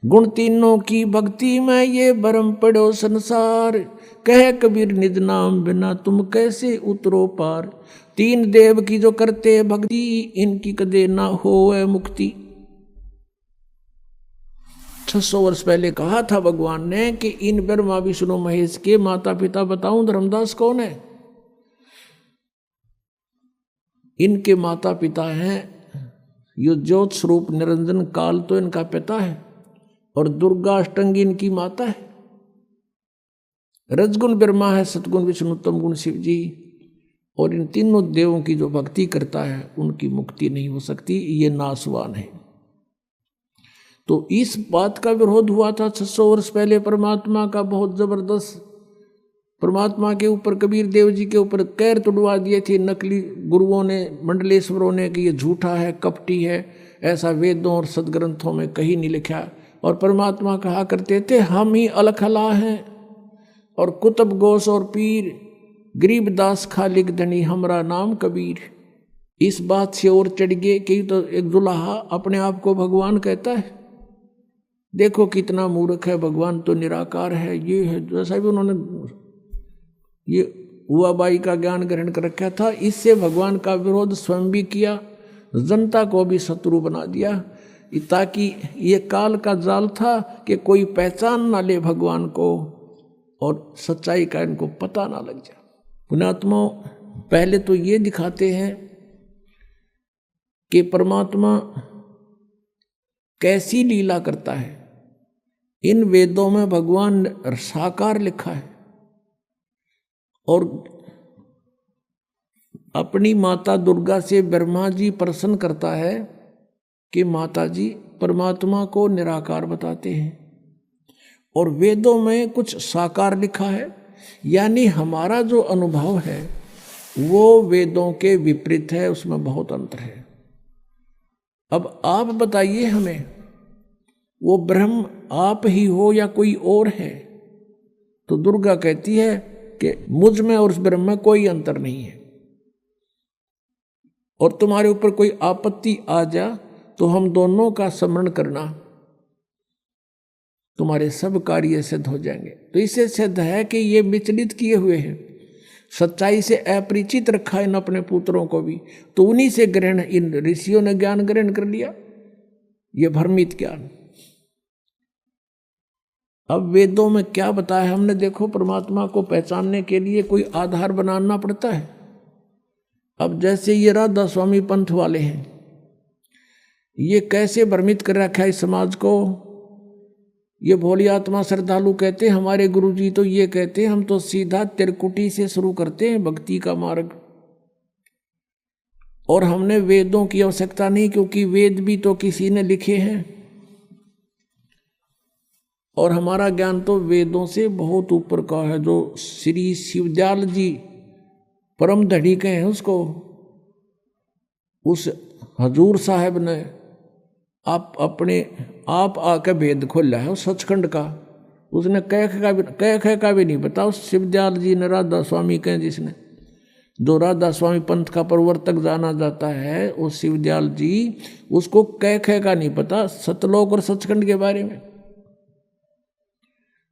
गुण तीनों की भक्ति में ये भरम पड़ो संसार, कह कबीर निज नाम बिना तुम कैसे उतरो पार। तीन देव की जो करते भक्ति, इनकी कदे ना होवे मुक्ति। 600 वर्ष पहले कहा था भगवान ने कि इन ब्रह्मा विष्णु महेश के माता पिता बताऊं धर्मदास कौन है। इनके माता पिता हैं यो ज्योत स्वरूप निरंजन काल, तो इनका पिता है, और दुर्गा अष्टंगी इनकी माता है। रजगुण ब्रह्मा है, सतगुण विष्णु, तम गुण शिव जी। और इन तीनों देवों की जो भक्ति करता है उनकी मुक्ति नहीं हो सकती, ये नासवान है। तो इस बात का विरोध हुआ था 600 वर्ष पहले परमात्मा का बहुत जबरदस्त। परमात्मा के ऊपर, कबीर देव जी के ऊपर कैर तुड़वा दिए थे नकली गुरुओं ने, मंडलेश्वरों ने, कि ये झूठा है, कपटी है, ऐसा वेदों और सदग्रंथों में कहीं नहीं लिखा। और परमात्मा कहा करते थे हम ही अलखला हैं, और कुतुब गोस और पीर, गरीबदास खालिक धनी हमरा नाम कबीर। इस बात से और चढ़ गए कि तो एक दुल्हा अपने आप को भगवान कहता है। देखो कितना मूर्ख है, भगवान तो निराकार है, ये है। जैसा भी उन्होंने ये हुआ बाई का ज्ञान ग्रहण कर रखा था, इससे भगवान का विरोध स्वयं भी किया, जनता को भी शत्रु बना दिया, ताकि ये काल का जाल था कि कोई पहचान ना ले भगवान को और सच्चाई का इनको पता ना लग जाए। पुण्यात्मा पहले तो ये दिखाते हैं कि परमात्मा कैसी लीला करता है। इन वेदों में भगवान साकार लिखा है, और अपनी माता दुर्गा से ब्रह्मा जी प्रसन्न करता है कि माता जी परमात्मा को निराकार बताते हैं, और वेदों में कुछ साकार लिखा है। यानी हमारा जो अनुभव है वो वेदों के विपरीत है, उसमें बहुत अंतर है। अब आप बताइए हमें, वो ब्रह्म आप ही हो या कोई और है? तो दुर्गा कहती है कि मुझ में और उस ब्रह्म में कोई अंतर नहीं है, और तुम्हारे ऊपर कोई आपत्ति आ जा तो हम दोनों का स्मरण करना, तुम्हारे सब कार्य सिद्ध हो जाएंगे। तो इससे सिद्ध है कि ये विचलित किए हुए हैं, सच्चाई से अपरिचित रखा इन अपने पुत्रों को भी, तो उन्हीं से ग्रहण, इन ऋषियों ने ज्ञान ग्रहण कर लिया, ये भ्रमित ज्ञान। अब वेदों में क्या बताया हमने, देखो परमात्मा को पहचानने के लिए कोई आधार बनाना पड़ता है। अब जैसे ये राधा स्वामी पंथ वाले हैं, ये कैसे भ्रमित कर रखा है इस समाज को। ये भोली आत्मा श्रद्धालु कहते हैं, हमारे गुरुजी तो ये कहते हैं हम तो सीधा त्रिकुटी से शुरू करते हैं भक्ति का मार्ग, और हमने वेदों की आवश्यकता नहीं, क्योंकि वेद भी तो किसी ने लिखे हैं, और हमारा ज्ञान तो वेदों से बहुत ऊपर का है। जो श्री शिवदयाल जी परम धड़ी के हैं, उसको उस हजूर साहब ने आप आके भेद खोला है उस सचखंड का। उसने कह का भी नहीं पता। उस शिवदयाल जी ने, राधा स्वामी कहें जिसने, जो राधा स्वामी पंथ का प्रवर्तक जाना जाता है, उस शिवदयाल जी, उसको कह का नहीं पता सतलोक और सचखंड के बारे में।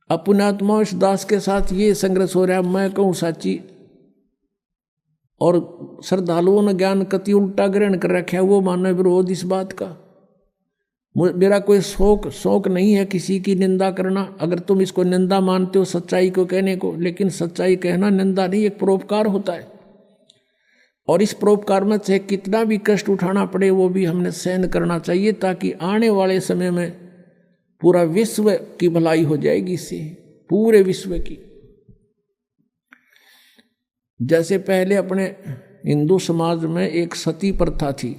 पुण्यात्मा इस दास के साथ ये संघर्ष हो रहा है, मैं कहूँ साची, और श्रद्धालुओं ने ज्ञान कति उल्टा ग्रहण कर रखा है, वो मानव विरोध इस बात का। मेरा कोई शौक नहीं है किसी की निंदा करना। अगर तुम इसको निंदा मानते हो सच्चाई को कहने को, लेकिन सच्चाई कहना निंदा नहीं, एक परोपकार होता है, और इस परोपकार में चाहे कितना भी कष्ट उठाना पड़े वो भी हमने सहन करना चाहिए, ताकि आने वाले समय में पूरा विश्व की भलाई हो जाएगी इससे, पूरे विश्व की। जैसे पहले अपने हिंदू समाज में एक सती प्रथा थी,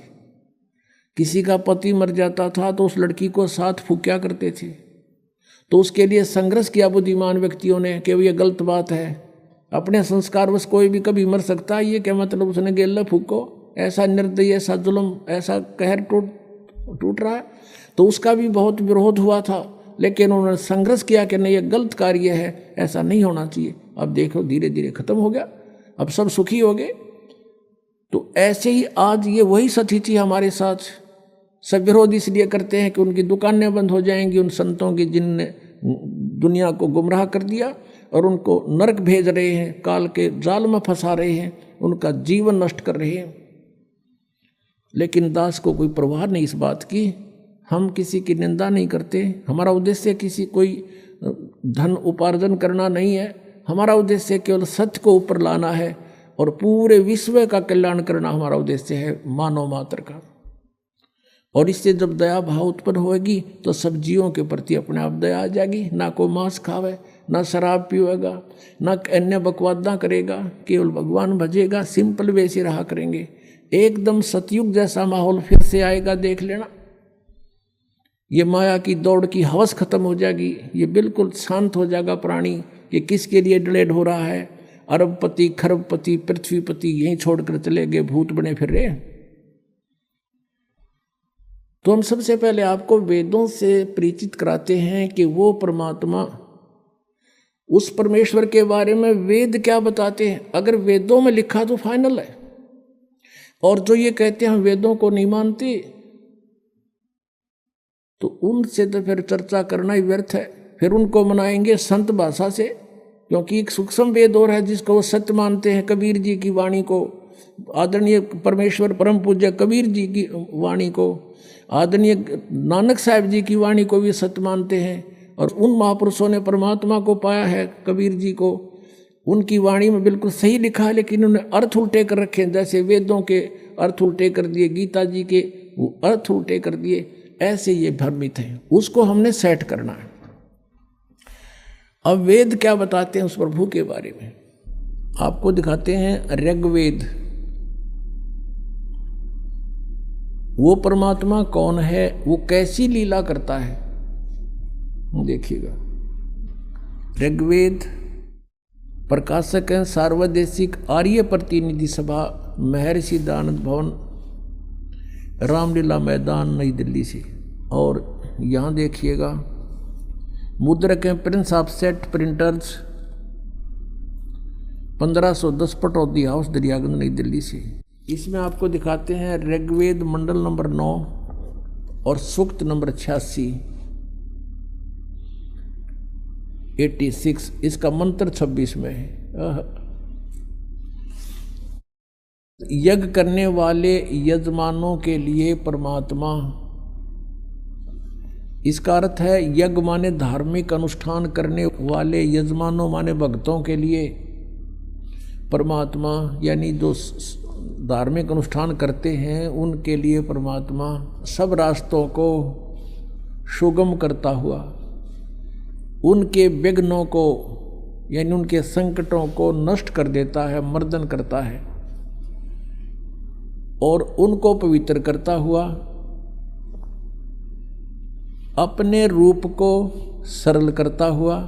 किसी का पति मर जाता था तो उस लड़की को साथ फूंका करते थे। तो उसके लिए संघर्ष किया बुद्धिमान व्यक्तियों ने कि ये गलत बात है, अपने संस्कार बस कोई भी कभी मर सकता है, ये क्या मतलब उसने गेल्ला फूको, ऐसा निर्दयी, ऐसा जुल्म, ऐसा कहर टूट रहा है। तो उसका भी बहुत विरोध हुआ था, लेकिन उन्होंने संघर्ष किया कि नहीं, ये गलत कार्य है, ऐसा नहीं होना चाहिए। अब देखो धीरे धीरे खत्म हो गया, अब सब सुखी हो गए। तो ऐसे ही आज ये वही स्थिति हमारे साथ सब विरोध इसलिए करते हैं कि उनकी दुकानें बंद हो जाएंगी, उन संतों की जिनने दुनिया को गुमराह कर दिया और उनको नरक भेज रहे हैं, काल के जाल में फंसा रहे हैं, उनका जीवन नष्ट कर रहे हैं। लेकिन दास को कोई परवाह नहीं इस बात की। हम किसी की निंदा नहीं करते। हमारा उद्देश्य किसी कोई धन उपार्जन करना नहीं है। हमारा उद्देश्य केवल सत्य को ऊपर लाना है और पूरे विश्व का कल्याण करना हमारा उद्देश्य है, मानव मात्र का। और इससे जब दया भाव उत्पन्न होगी तो सब जीवों के प्रति अपने आप दया आ जाएगी। ना कोई मांस खावे, ना शराब पीवेगा, ना अन्य बकवादा करेगा, केवल भगवान भजेगा। सिंपल वैसे रहा करेंगे। एकदम सतयुग जैसा माहौल फिर से आएगा, देख लेना। ये माया की दौड़ की हवस खत्म हो जाएगी। ये बिल्कुल शांत हो जाएगा प्राणी कि किसके लिए डलेड हो रहा है। अरबपति, खरबपति, पृथ्वीपति यहीं छोड़कर चले गए, भूत बने फिर रहे। तो हम सबसे पहले आपको वेदों से परिचित कराते हैं कि वो परमात्मा, उस परमेश्वर के बारे में वेद क्या बताते हैं। अगर वेदों में लिखा तो फाइनल है, और जो ये कहते हैं हम वेदों को नहीं मानते, तो उनसे तो फिर चर्चा करना ही व्यर्थ है। फिर उनको मनाएंगे संत भाषा से, क्योंकि एक सूक्ष्म वेद और है जिसको वो सत्य मानते हैं। कबीर जी की वाणी को, आदरणीय परमेश्वर परम पूज्य कबीर जी की वाणी को, आदरणीय नानक साहब जी की वाणी को भी सत्य मानते हैं। और उन महापुरुषों ने परमात्मा को पाया है, कबीर जी को, उनकी वाणी में बिल्कुल सही लिखा है, लेकिन उन्होंने अर्थ उल्टे कर रखे हैं। जैसे वेदों के अर्थ उल्टे कर दिए, गीता जी के वो अर्थ उल्टे कर दिए, ऐसे ये भ्रमित हैं। उसको हमने सेट करना है। अब वेद क्या बताते हैं उस प्रभु के बारे में, आपको दिखाते हैं। ऋग्वेद, वो परमात्मा कौन है, वो कैसी लीला करता है, देखिएगा। ऋग्वेद प्रकाशक हैं सार्वदेशिक आर्य प्रतिनिधि सभा, महर्षि दयानंद भवन, रामलीला मैदान, नई दिल्ली से। और यहाँ देखिएगा मुद्रक हैं Prince of set printers, 1510 Pataudi house, Daryaganj, नई दिल्ली से। इसमें आपको दिखाते हैं ऋग्वेद मंडल नंबर 9 और सूक्त नंबर 86 इसका मंत्र 26 में है। यज्ञ करने वाले यजमानों के लिए परमात्मा, इसका अर्थ है यज्ञ माने धार्मिक अनुष्ठान करने वाले, यजमानों माने भक्तों के लिए परमात्मा, यानी जो धार्मिक अनुष्ठान करते हैं उनके लिए परमात्मा सब रास्तों को सुगम करता हुआ, उनके विघ्नों को यानी उनके संकटों को नष्ट कर देता है, मर्दन करता है, और उनको पवित्र करता हुआ अपने रूप को सरल करता हुआ।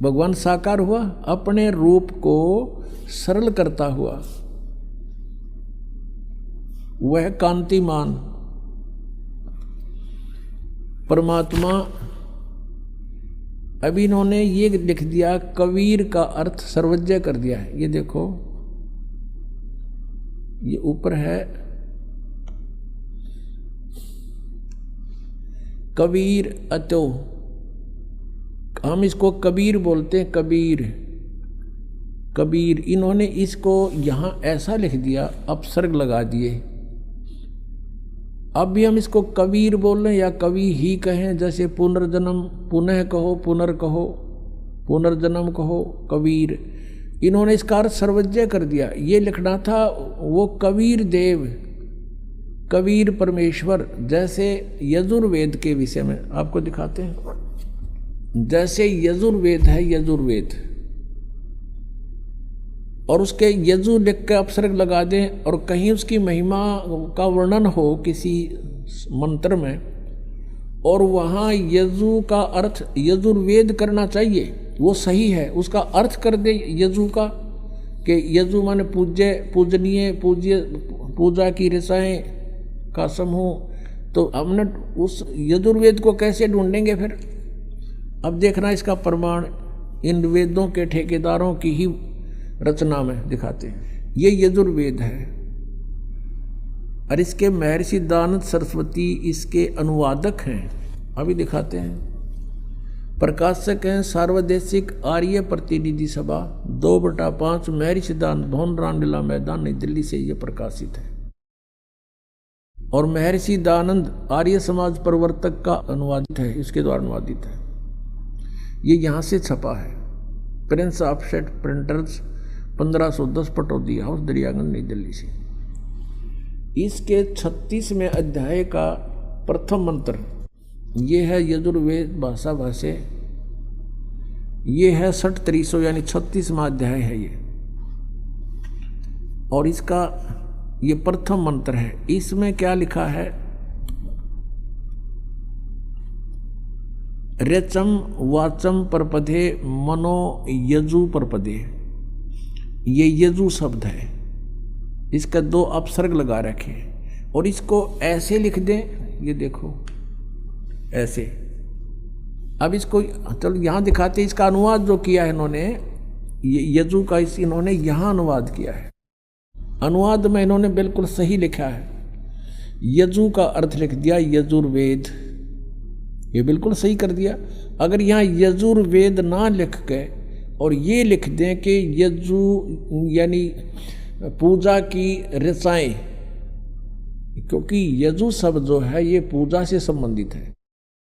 भगवान साकार हुआ, अपने रूप को सरल करता हुआ, वह कांतिमान परमात्मा। अभी इन्होंने ये लिख दिया, कबीर का अर्थ सर्वज्ञ कर दिया है। ये देखो, ये ऊपर है कबीर अतो, हम इसको कबीर बोलते हैं, कबीर कबीर। इन्होंने इसको यहाँ ऐसा लिख दिया, अपसर्ग लगा दिए। अब भी हम इसको कबीर बोल रहे हैं या कवि ही कहें, जैसे पुनर्जन्म पुनः कहो, पुनर्कहो, पुनर्जन्म कहो, कबीर। इन्होंने इसका अर्थ सर्वज्ञ कर दिया। ये लिखना था वो कबीर देव, कबीर परमेश्वर। जैसे यजुर्वेद के विषय में आपको दिखाते हैं, जैसे यजुर्वेद है, यजुर्वेद, और उसके यजु लिख के अपसर्ग लगा दें और कहीं उसकी महिमा का वर्णन हो किसी मंत्र में, और वहाँ यजु का अर्थ यजुर्वेद करना चाहिए, वो सही है। उसका अर्थ कर दे यजु का, कि यजु माने पूज्य, पूजनीय, पूज्य, पूजा की रसाएं का समूह। तो हमने उस यजुर्वेद को कैसे ढूंढेंगे फिर? अब देखना इसका प्रमाण इन वेदों के ठेकेदारों की ही रचना में दिखाते हैं। ये यजुर्वेद है, और इसके महर्षि दयानंद सरस्वती इसके अनुवादक हैं, अभी दिखाते हैं। प्रकाशक हैं सार्वदेशिक आर्य प्रतिनिधि सभा 2/5 महर्षि दयानंद भवन, रामलीला मैदान, नई दिल्ली से ये प्रकाशित है। और महर्षि दयानंद आर्य समाज प्रवर्तक का अनुवादित है, इसके द्वारा अनुवादित है। ये यहाँ से छपा है, Prince offset printers 1510 Pataudi house, Daryaganj, नई दिल्ली से। इसके 36वें अध्याय का प्रथम मंत्र ये है यजुर्वेद भाषा भाष्य, ये है 6300 यानी 36वां अध्याय है ये। और इसका ये प्रथम मंत्र है। इसमें क्या लिखा है? रेचम वाचम परपदे मनो यजु परपदे, ये यजु शब्द है, इसका 2 अपसर्ग लगा रखे और इसको ऐसे लिख दें, ये देखो ऐसे। अब इसको चलो यहाँ दिखाते हैं, इसका अनुवाद जो किया है इन्होंने, यजु का इन्होंने यहाँ अनुवाद किया है। अनुवाद में इन्होंने बिल्कुल सही लिखा है, यजु का अर्थ लिख दिया यजुर्वेद, ये बिल्कुल सही कर दिया। अगर यहाँ यजुर्वेद ना लिख के और ये लिख दें कि यजु यानी पूजा की ऋचाएं, क्योंकि यजु शब्द जो है ये पूजा से संबंधित है,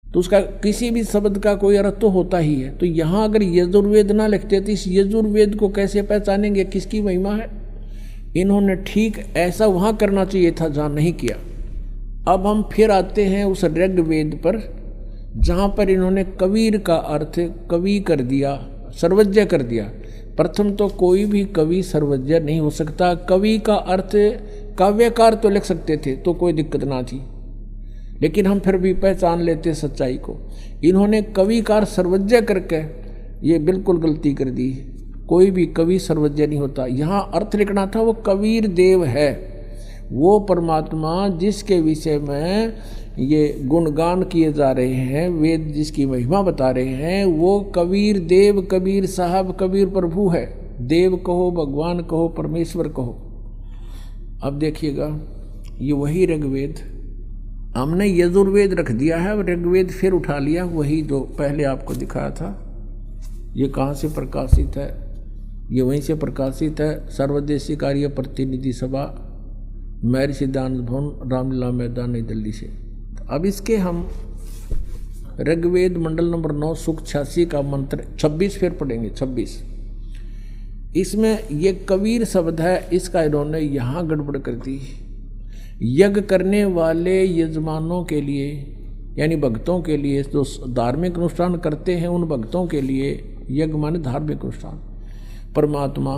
तो उसका किसी भी शब्द का कोई अर्थ तो होता ही है। तो यहाँ अगर यजुर्वेद ना लिखते तो इस यजुर्वेद को कैसे पहचानेंगे, किसकी महिमा है? इन्होंने ठीक ऐसा वहाँ करना चाहिए था जहाँ नहीं किया। अब हम फिर आते हैं उस ऋग्वेद पर, जहाँ पर इन्होंने कबीर का अर्थ कवि कर दिया, सर्वज्ञ कर दिया। प्रथम तो कोई भी कवि सर्वज्ञ नहीं हो सकता। कवि का अर्थ काव्यकार तो लिख सकते थे तो कोई दिक्कत ना थी, लेकिन हम फिर भी पहचान लेते सच्चाई को। इन्होंने कविकार सर्वज्ञ करके ये बिल्कुल गलती कर दी। कोई भी कवि सर्वज्ञ नहीं होता। यहाँ अर्थ लिखना था वो कबीर देव है, वो परमात्मा जिसके विषय में ये गुणगान किए जा रहे हैं, वेद जिसकी महिमा बता रहे हैं, वो कबीर देव, कबीर साहब, कबीर प्रभु है। देव कहो, भगवान कहो, परमेश्वर कहो। अब देखिएगा ये वही ऋग्वेद, हमने यजुर्वेद रख दिया है और ऋग्वेद फिर उठा लिया, वही जो पहले आपको दिखाया था। ये कहाँ से प्रकाशित है? ये वहीं से प्रकाशित है, सर्वदेशिक आर्य प्रतिनिधि सभा, महर्षि दयानंद भवन, रामलीला मैदान, नई दिल्ली से। अब इसके हम ऋग्वेद मंडल नंबर 9 सूक्त 86 का मंत्र 26 फिर पढ़ेंगे। 26 इसमें ये कबीर शब्द है, इसका इन्होंने यहाँ गड़बड़ कर दी। यज्ञ करने वाले यजमानों के लिए यानी भक्तों के लिए, जो धार्मिक अनुष्ठान करते हैं उन भक्तों के लिए यज्ञ माने धार्मिक अनुष्ठान। परमात्मा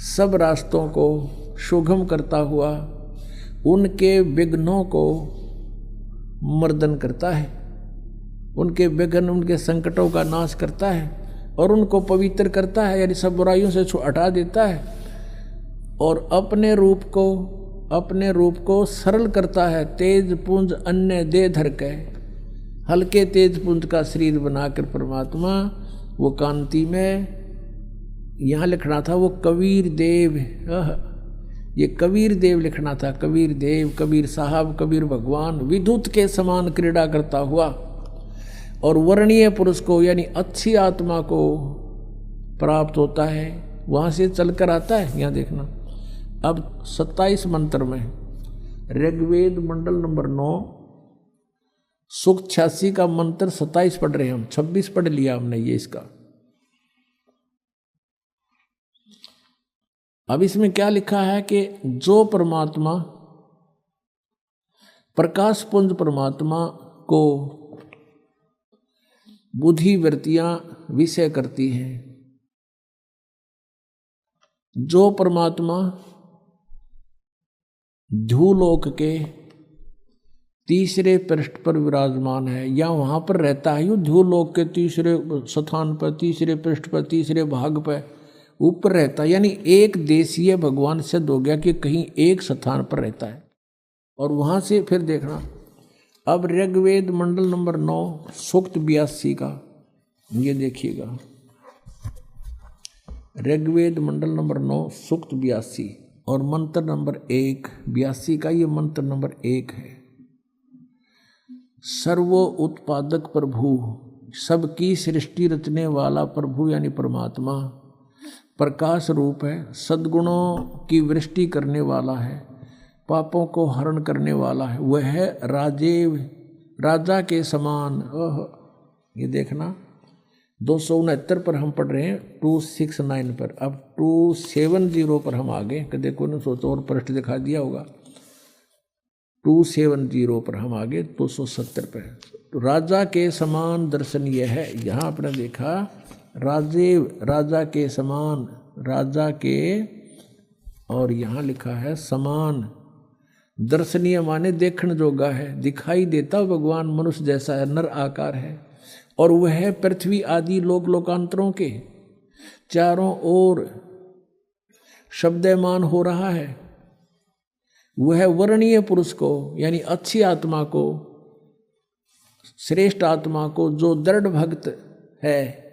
सब रास्तों को सुगम करता हुआ उनके विघ्नों को मर्दन करता है, उनके विघ्न, उनके संकटों का नाश करता है और उनको पवित्र करता है, यानी सब बुराइयों से हटा देता है और अपने रूप को सरल करता है। तेज पुंज अन्य दे धर के, हल्के तेज पुंज का शरीर बनाकर परमात्मा वो कांति में, यहाँ लिखना था वो कबीर देव, ये कबीर देव लिखना था। कबीर देव, कबीर साहब, कबीर भगवान, विद्युत के समान क्रीड़ा करता हुआ और वर्णीय पुरुष को यानी अच्छी आत्मा को प्राप्त होता है, वहाँ से चलकर आता है। यहाँ देखना अब 27 मंत्र में ऋग्वेद मंडल नंबर 9 सूक्त 86 का मंत्र 27 पढ़ रहे हैं हम, 26 पढ़ लिया हमने ये इसका। अब इसमें क्या लिखा है कि जो परमात्मा प्रकाश पुंज परमात्मा को बुद्धि वृत्तियां विषय करती हैं, जो परमात्मा ध्रुवलोक के तीसरे पृष्ठ पर विराजमान है या वहाँ पर रहता है, यो ध्रुवलोक के तीसरे स्थान पर, तीसरे पृष्ठ पर, तीसरे भाग पर ऊपर रहता है, यानी एक देशीय भगवान सिद्ध हो गया कि कहीं एक स्थान पर रहता है। और वहाँ से फिर देखना अब ऋग्वेद मंडल नंबर 9 सूक्त 82 का ये देखिएगा, ऋग्वेद मंडल नंबर 9 सूक्त 82 और मंत्र नंबर 1 82 का ये मंत्र नंबर 1 है। सर्वो उत्पादक प्रभु, सबकी सृष्टि रचने वाला प्रभु यानी परमात्मा प्रकाश रूप है, सद्गुणों की वृष्टि करने वाला है, पापों को हरण करने वाला है। वह है राजेव, राजा के समान। ये देखना 269 पर हम पढ़ रहे हैं, 269 पर। अब 270 पर हम आगे, देखो ना, सोचो और पृष्ठ दिखा दिया होगा। 270 पर हम आगे 270 पर। तो राजा के समान दर्शन यह है। यहाँ आपने देखा राजेव, राजा के समान, राजा के, और यहाँ लिखा है समान। दर्शनीय माने देखण जोगा है, दिखाई देता भगवान मनुष्य जैसा है, नर आकार है। और वह पृथ्वी आदि लोक लोकांतरों के चारों ओर शब्दमान हो रहा है। वह वर्णीय पुरुष को यानी अच्छी आत्मा को, श्रेष्ठ आत्मा को, जो दृढ़ भक्त है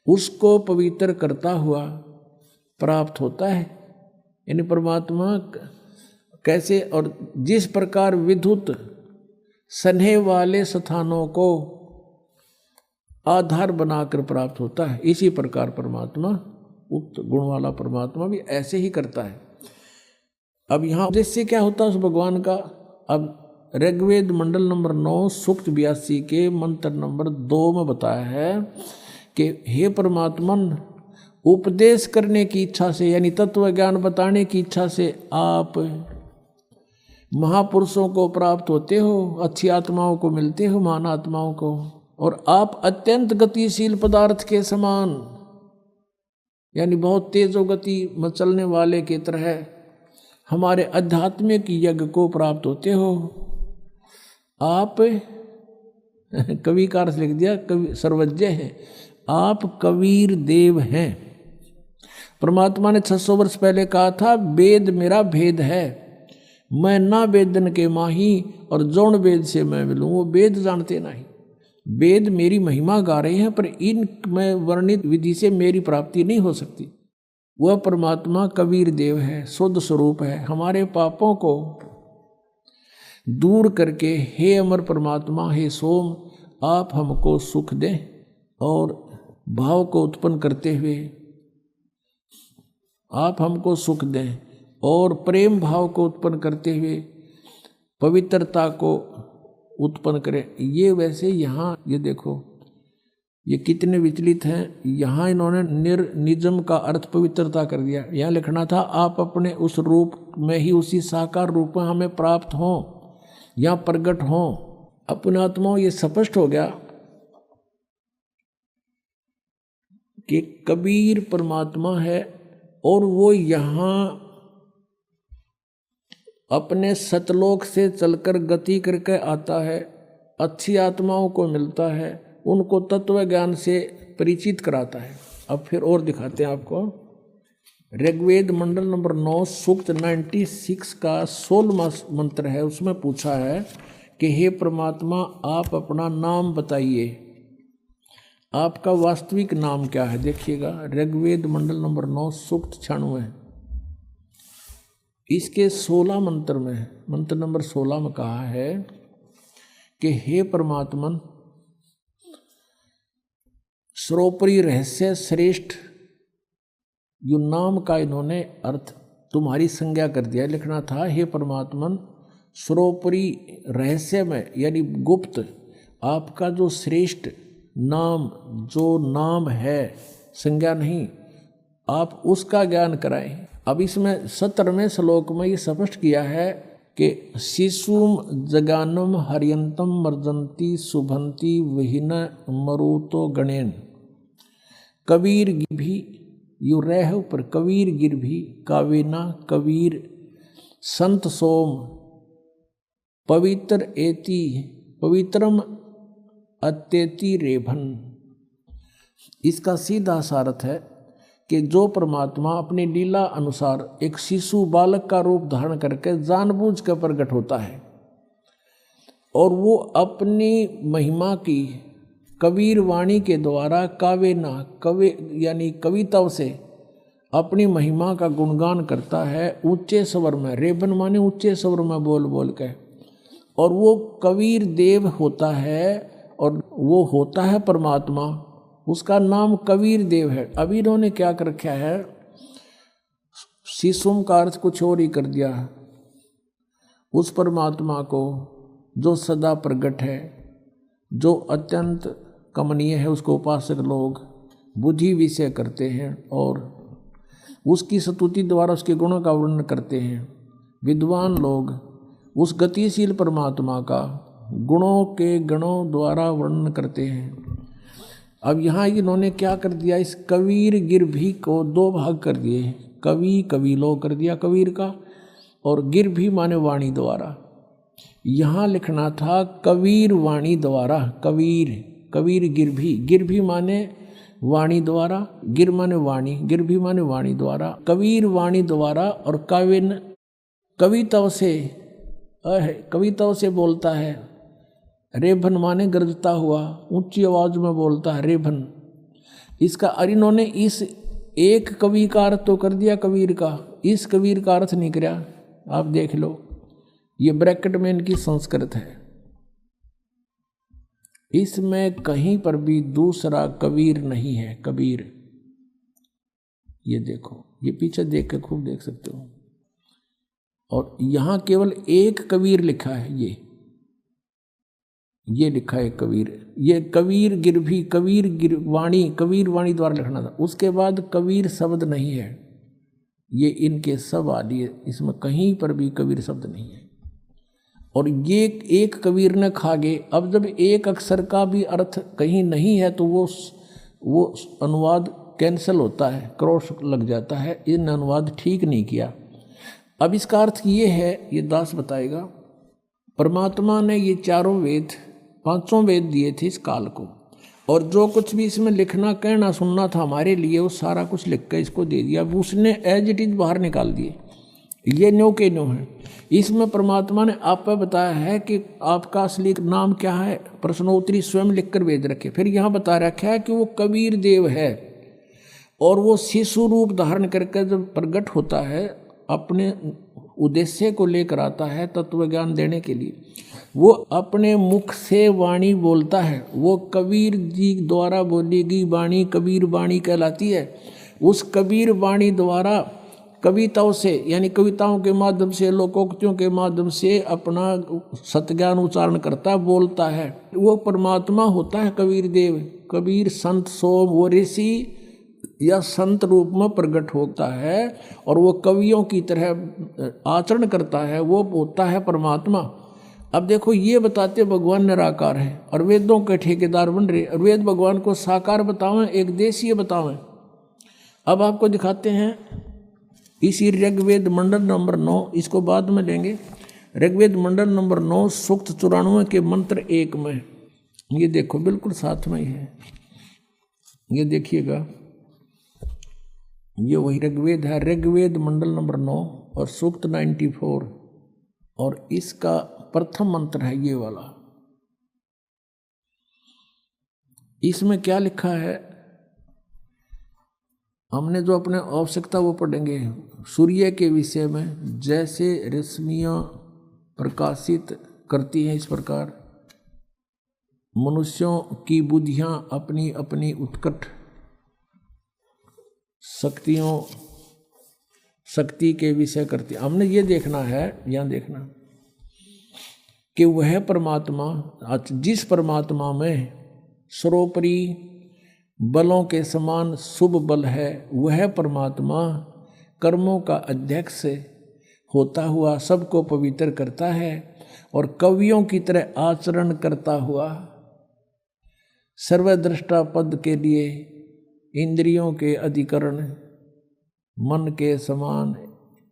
उसको पवित्र करता हुआ प्राप्त होता है। यानी परमात्मा कैसे और जिस प्रकार विद्युत स्नेह वाले स्थानों को आधार बनाकर प्राप्त होता है, इसी प्रकार परमात्मा, उक्त गुण वाला परमात्मा भी ऐसे ही करता है। अब यहाँ उद्देश्य क्या होता है उस भगवान का? अब ऋग्वेद मंडल नंबर 9 सूक्त 82 के मंत्र नंबर 2 में बताया है कि हे परमात्मन, उपदेश करने की इच्छा से यानी तत्व ज्ञान बताने की इच्छा से आप महापुरुषों को प्राप्त होते हो, अच्छी आत्माओं को मिलते हो, महान आत्माओं को। और आप अत्यंत गतिशील पदार्थ के समान यानी बहुत तेजो गति में चलने वाले की तरह हमारे आध्यात्मिक यज्ञ को प्राप्त होते हो। आप कवि का अर्थ लिख दिया, कवि सर्वज्ञ है, आप कबीर देव हैं। परमात्मा ने 600 वर्ष पहले कहा था, वेद मेरा भेद है, मैं ना वेदन के माही और जौन वेद से मैं मिलूँ। वो वेद जानते नहीं, वेद मेरी महिमा गा रहे हैं, पर इन में वर्णित विधि से मेरी प्राप्ति नहीं हो सकती। वह परमात्मा कबीर देव है, शुद्ध स्वरूप है। हमारे पापों को दूर करके हे अमर परमात्मा, हे सोम, आप हमको सुख दें और भाव को उत्पन्न करते हुए आप हमको सुख दें और प्रेम भाव को उत्पन्न करते हुए पवित्रता को उत्पन्न करें। ये वैसे यहाँ ये देखो ये कितने विचलित हैं। यहाँ इन्होंने निजम का अर्थ पवित्रता कर दिया। यहाँ लिखना था आप अपने उस रूप में ही, उसी साकार रूप में हमें प्राप्त हों या प्रकट हों। अपने आत्माओं ये स्पष्ट हो गया कि कबीर परमात्मा है और वो यहाँ अपने सतलोक से चलकर गति करके आता है, अच्छी आत्माओं को मिलता है, उनको तत्व ज्ञान से परिचित कराता है। अब फिर और दिखाते हैं आपको। ऋग्वेद मंडल नंबर 9 सूक्त 96 का 16वां मंत्र है। उसमें पूछा है कि हे परमात्मा, आप अपना नाम बताइए, आपका वास्तविक नाम क्या है? देखिएगा ऋग्वेद मंडल नंबर 9 सूक्त 96 इसके 16 मंत्र में, मंत्र नंबर 16 में कहा है कि हे परमात्मन, सर्वोपरि रहस्य श्रेष्ठ, यो नाम का इन्होंने अर्थ तुम्हारी संज्ञा कर दिया। लिखना था हे परमात्मन, सर्वोपरि रहस्य में यानी गुप्त आपका जो श्रेष्ठ नाम, जो नाम है, संज्ञा नहीं, आप उसका ज्ञान कराएं। अब इसमें 17वें श्लोक में ये स्पष्ट किया है कि शिशुम जगानम हरियंतम मर्जंती शुभंती वहीन मरुतो गणेन कबीर भी यु रह पर कबीर गिर भी कावेना कबीर संत सोम पवित्र एति पवित्रम अत्यति रेभन। इसका सीधा सारथ है कि जो परमात्मा अपनी लीला अनुसार एक शिशु बालक का रूप धारण करके जानबूझकर प्रकट होता है और वो अपनी महिमा की कबीर वाणी के द्वारा काव्य यानी कविताओं से अपनी महिमा का गुणगान करता है ऊंचे स्वर में, रेबन माने ऊंचे स्वर में बोल बोल के, और वो कबीर देव होता है और वो होता है परमात्मा, उसका नाम कबीर देव है। अभी इन्होंने क्या कर रखा है, शिशुम का अर्थ कुछ और ही कर दिया है। उस परमात्मा को जो सदा प्रगट है, जो अत्यंत कमनीय है, उसको उपासक लोग बुद्धि विषय करते हैं और उसकी स्तुति द्वारा उसके गुणों का वर्णन करते हैं। विद्वान लोग उस गतिशील परमात्मा का गुणों के गणों द्वारा वर्णन करते हैं। अब यहाँ इन्होंने क्या कर दिया, इस कबीर गिरभी को दो भाग कर दिए, कवि कबीलो कर दिया कबीर का, और गिरभी माने वाणी द्वारा। यहाँ लिखना था कबीर वाणी द्वारा, कबीर कबीर गिरभी, गिरभी माने वाणी द्वारा, गिर माने वाणी, गिरभी माने वाणी द्वारा, कबीर वाणी द्वारा। और कविन कविताओं से बोलता है, रेभन माने गरजता हुआ, ऊंची आवाज में बोलता है रेभन। इसका इन्होंने इस एक कवि का अर्थ तो कर दिया कबीर का, इस कबीर का अर्थ नहीं किया। आप देख लो, ये ब्रैकेट में इनकी संस्कृत है, इसमें कहीं पर भी दूसरा कबीर नहीं है। कबीर, ये देखो, ये पीछे देख के खूब देख सकते हो। और यहां केवल एक कबीर लिखा है, ये लिखा है कबीर, ये कबीर गिरभी, कबीर वाणी, कबीर वाणी द्वारा लिखना था। उसके बाद कबीर शब्द नहीं है, ये इनके सब आदि, इसमें कहीं पर भी कबीर शब्द नहीं है। और ये एक कबीर ने खा गए। अब जब एक अक्षर का भी अर्थ कहीं नहीं है तो वो अनुवाद कैंसिल होता है, क्रॉस लग जाता है, इन अनुवाद ठीक नहीं किया। अब इसका अर्थ ये है, ये दास बताएगा, परमात्मा ने ये चारों वेद, पांचों वेद दिए थे इस काल को, और जो कुछ भी इसमें लिखना कहना सुनना था हमारे लिए, वो सारा कुछ लिख कर इसको दे दिया। उसने एज इट इज बाहर निकाल दिए, ये न्यो के न्यो है। इसमें परमात्मा ने आप पर बताया है कि आपका असली नाम क्या है, प्रश्नोत्तरी स्वयं लिखकर भेज रखे। फिर यहाँ बता रखा है कि वो कबीर देव है, और वो शिशु रूप धारण करके जब प्रकट होता है अपने उद्देश्य को लेकर आता है तत्व ज्ञान देने के लिए, वो अपने मुख से वाणी बोलता है। वो कबीर जी द्वारा बोली गई वाणी कबीर वाणी कहलाती है। उस कबीर वाणी द्वारा कविताओं से, यानी कविताओं के माध्यम से, लोकोक्तियों के माध्यम से अपना सत्ज्ञान उच्चारण करता, बोलता है। वो परमात्मा होता है कबीर देव। कबीर संत सोम, वो ऋषि या संत रूप में प्रकट होता है, और वो कवियों की तरह आचरण करता है, वो होता है परमात्मा। अब देखो, ये बताते भगवान निराकार है और वेदों के ठेकेदार बन रहे, और वेद भगवान को साकार बतावें, एक देशीय बतावें। अब आपको दिखाते हैं इसी ऋग्वेद मंडल नंबर 9, इसको बाद में लेंगे। ऋग्वेद मंडल नंबर 9 सूक्त 94 के मंत्र 1 में, ये देखो बिल्कुल साथ में ही है, ये देखिएगा, ये वही ऋग्वेद है, ऋग्वेद मंडल नंबर 9 और सूक्त 94, और इसका प्रथम मंत्र है ये वाला। इसमें क्या लिखा है, हमने जो अपने आवश्यकता वो पढ़ेंगे। सूर्य के विषय में जैसे रश्मियाँ प्रकाशित करती हैं, इस प्रकार मनुष्यों की बुद्धियाँ अपनी अपनी उत्कट शक्ति के विषय करती। हमने ये देखना है, यहाँ देखना कि वह परमात्मा, जिस परमात्मा में सर्वोपरि बलों के समान शुभ बल है, वह परमात्मा कर्मों का अध्यक्ष होता हुआ सबको पवित्र करता है, और कवियों की तरह आचरण करता हुआ सर्वद्रष्टा पद के लिए इंद्रियों के अधिकरण मन के समान,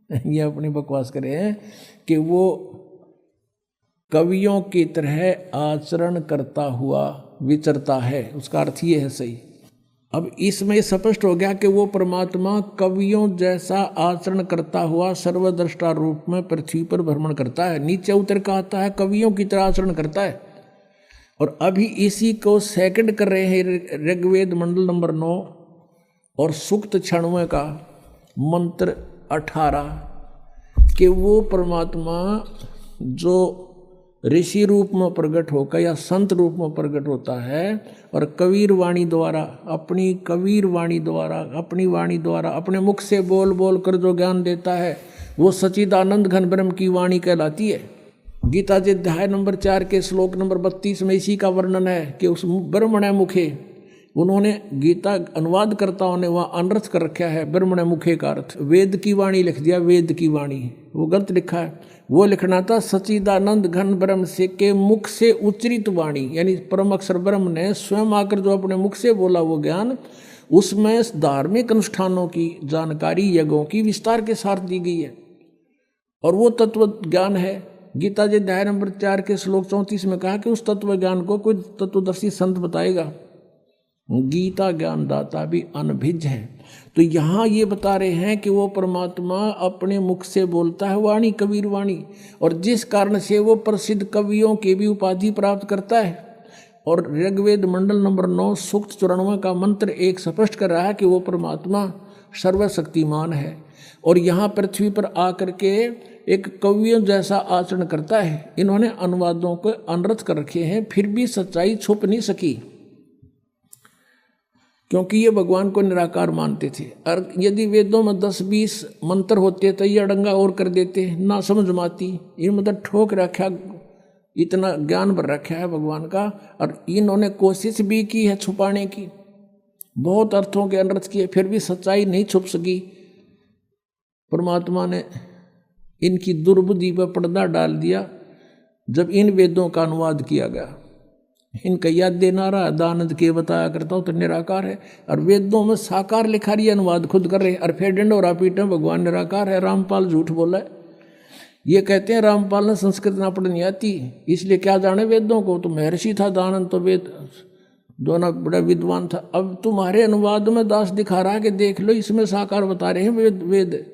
ये अपनी बकवास करे हैं कि वो कवियों की तरह आचरण करता हुआ विचरता है। उसका अर्थ ये है सही। अब इसमें स्पष्ट हो गया कि वो परमात्मा कवियों जैसा आचरण करता हुआ सर्वद्रष्टा रूप में पृथ्वी पर भ्रमण करता है, नीचे उतर का आता है, कवियों की तरह आचरण करता है। और अभी इसी को सेकंड कर रहे हैं ऋग्वेद मंडल नंबर 9 और सूक्त 96 का, मंत्र 18 कि वो परमात्मा जो ऋषि रूप में प्रकट होकर या संत रूप में प्रकट होता है और कबीर वाणी द्वारा, अपनी कबीर वाणी द्वारा, अपनी वाणी द्वारा, अपने मुख से बोल बोल कर जो ज्ञान देता है वो सच्चिदानंद घन ब्रह्म की वाणी कहलाती है। गीता जी अध्याय नंबर 4 के श्लोक नंबर 32 में इसी का वर्णन है कि उस ब्रह्मणे मुखे, उन्होंने गीता अनुवादकर्ताओं ने वहाँ अनर्थ कर रखा है ब्रह्मणे मुखे का अर्थ वेद की वाणी लिख दिया, वेद की वाणी, वो गलत लिखा है। वो लिखना था सच्चिदानंद घन ब्रह्म से के मुख से उच्चरित वाणी, यानी परम अक्षर ब्रह्म ने स्वयं आकर जो अपने मुख से बोला वो ज्ञान, उसमें धार्मिक अनुष्ठानों की जानकारी, यज्ञों की विस्तार के साथ दी गई है और वो तत्व ज्ञान है। गीता जी अध्याय नंबर 4 के श्लोक 34 में कहा कि उस तत्व ज्ञान को कोई तत्वदर्शी संत बताएगा। गीता ज्ञान दाता भी अनभिज्ञ है। तो यहाँ ये बता रहे हैं कि वो परमात्मा अपने मुख से बोलता है वाणी, कबीर वाणी, और जिस कारण से वो प्रसिद्ध कवियों की भी उपाधि प्राप्त करता है। और ऋग्वेद मंडल नंबर 9 सूक्त 94 का मंत्र 1 स्पष्ट कर रहा है कि वो परमात्मा सर्वशक्तिमान है और यहाँ पृथ्वी पर आकर के एक कवियों जैसा आचरण करता है। इन्होंने अनुवादों को अनर्थ कर रखे हैं, फिर भी सच्चाई छुप नहीं सकी, क्योंकि ये भगवान को निराकार मानते थे। और यदि वेदों में 10-20 मंत्र होते तो ये अड़ंगा और कर देते, ना समझ माती, ये मतलब ठोक रखा, इतना ज्ञान भर रखा है भगवान का। और इन्होंने कोशिश भी की है छुपाने की, बहुत अर्थों के अनर्थ किए, फिर भी सच्चाई नहीं छुप सकी। परमात्मा ने इनकी दुर्बुद्धि पर पर्दा डाल दिया जब इन वेदों का अनुवाद किया गया। इनका याद देना रहा दानंद के बताया करता हूँ तो निराकार है, और वेदों में साकार लिखा रही अनुवाद खुद कर रहे, और फिर डंडोरा पीटे भगवान निराकार है। रामपाल झूठ बोला है, ये कहते हैं रामपाल ने संस्कृत ना पढ़नी आती इसलिए क्या जाने वेदों को, तो महर्षि था दानंद, तो वेद दोनों बड़ा विद्वान था। अब तुम्हारे अनुवाद में दास दिखा रहा है कि देख लो इसमें साकार बता रहे हैं वेद,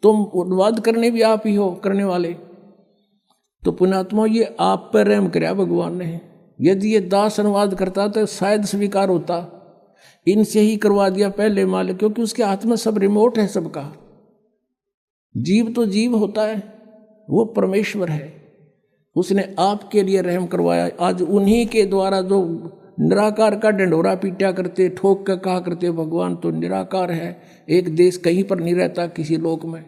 तुम अनुवाद करने भी आप ही हो करने वाले। तो पुण्यात्मा ये आप पर रहम कराया भगवान ने। यदि ये दास अनुवाद करता तो शायद स्वीकार होता, इनसे ही करवा दिया पहले मालिक, क्योंकि उसके हाथ में सब रिमोट है सबका। जीव तो जीव होता है, वो परमेश्वर है, उसने आपके लिए रहम करवाया। आज उन्हीं के द्वारा जो निराकार का डंडोरा पीटा करते, ठोक कर कहा करते भगवान तो निराकार है, एक देश कहीं पर नहीं रहता किसी लोक में,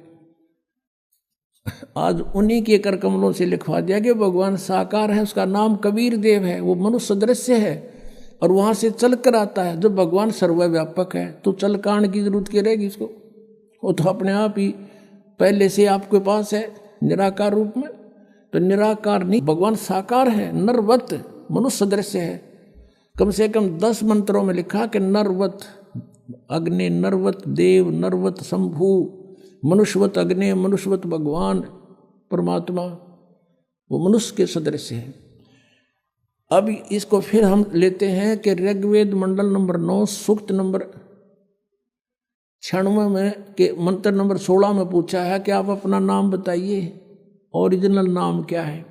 आज उन्हीं के कर कमलों से लिखवा दिया कि भगवान साकार है, उसका नाम कबीर देव है, वो मनुष्य दृश्य है और वहाँ से चल कर आता है। जब भगवान सर्वव्यापक है तो चल कांड की जरूरत क्या रहेगी इसको, वो तो अपने आप ही पहले से आपके पास है निराकार रूप में। तो निराकार नहीं, भगवान साकार है, नरवत मनुष्य दृश्य है। कम से कम 10 मंत्रों में लिखा कि नरवत अग्नि, नरवत देव, नरवत शंभु, मनुष्यवत अग्नि, मनुष्यवत भगवान परमात्मा, वो मनुष्य के सदृश है। अब इसको फिर हम लेते हैं कि ऋग्वेद मंडल नंबर 9 सूक्त नंबर 96 में के मंत्र नंबर 16 में पूछा है कि आप अपना नाम बताइए, ओरिजिनल नाम क्या है।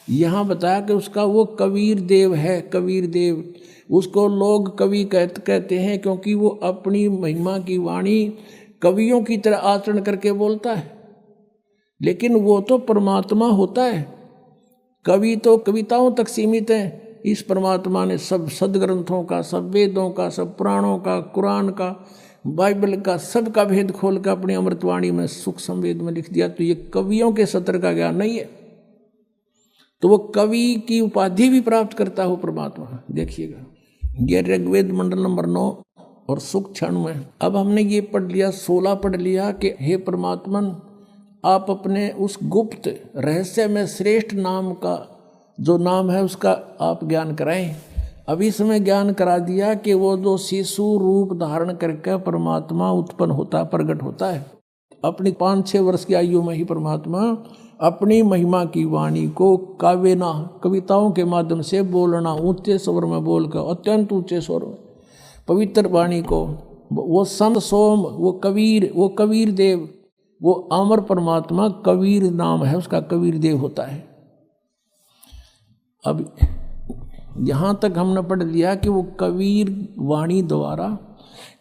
यहाँ बताया कि उसका वो कबीर देव है। कबीर देव उसको लोग कवि कहते हैं क्योंकि वो अपनी महिमा की वाणी कवियों की तरह आचरण करके बोलता है, लेकिन वो तो परमात्मा होता है। कवि तो कविताओं तक सीमित है, इस परमात्मा ने सब सदग्रंथों का, सब वेदों का, सब पुराणों का, कुरान का, बाइबल का, सब का भेद खोल कर अपनी अमृतवाणी में सुख संवेद में लिख दिया। तो ये कवियों के सत्र का ज्ञान नहीं है, तो वो कवि की उपाधि भी प्राप्त करता हो परमात्मा। देखिएगा ये ऋग्वेद मंडल नंबर 9 और सूक्त 96। अब हमने ये पढ़ लिया, 16 पढ़ लिया कि हे परमात्मन आप अपने उस गुप्त रहस्य में श्रेष्ठ नाम का जो नाम है उसका आप ज्ञान कराएं। अब इसमें ज्ञान करा दिया कि वो जो शिशु रूप धारण करके परमात्मा उत्पन्न होता, प्रकट होता है। अपनी 5-6 वर्ष की आयु में ही परमात्मा अपनी महिमा की वाणी को काव्यना, कविताओं के माध्यम से बोलना, ऊंचे स्वर में बोलकर, अत्यंत ऊंचे स्वर में पवित्र वाणी को, वो संत सोम, वो कबीर देव, वो अमर परमात्मा कबीर नाम है उसका, कबीर देव होता है। अब यहाँ तक हमने पढ़ लिया कि वो कबीर वाणी द्वारा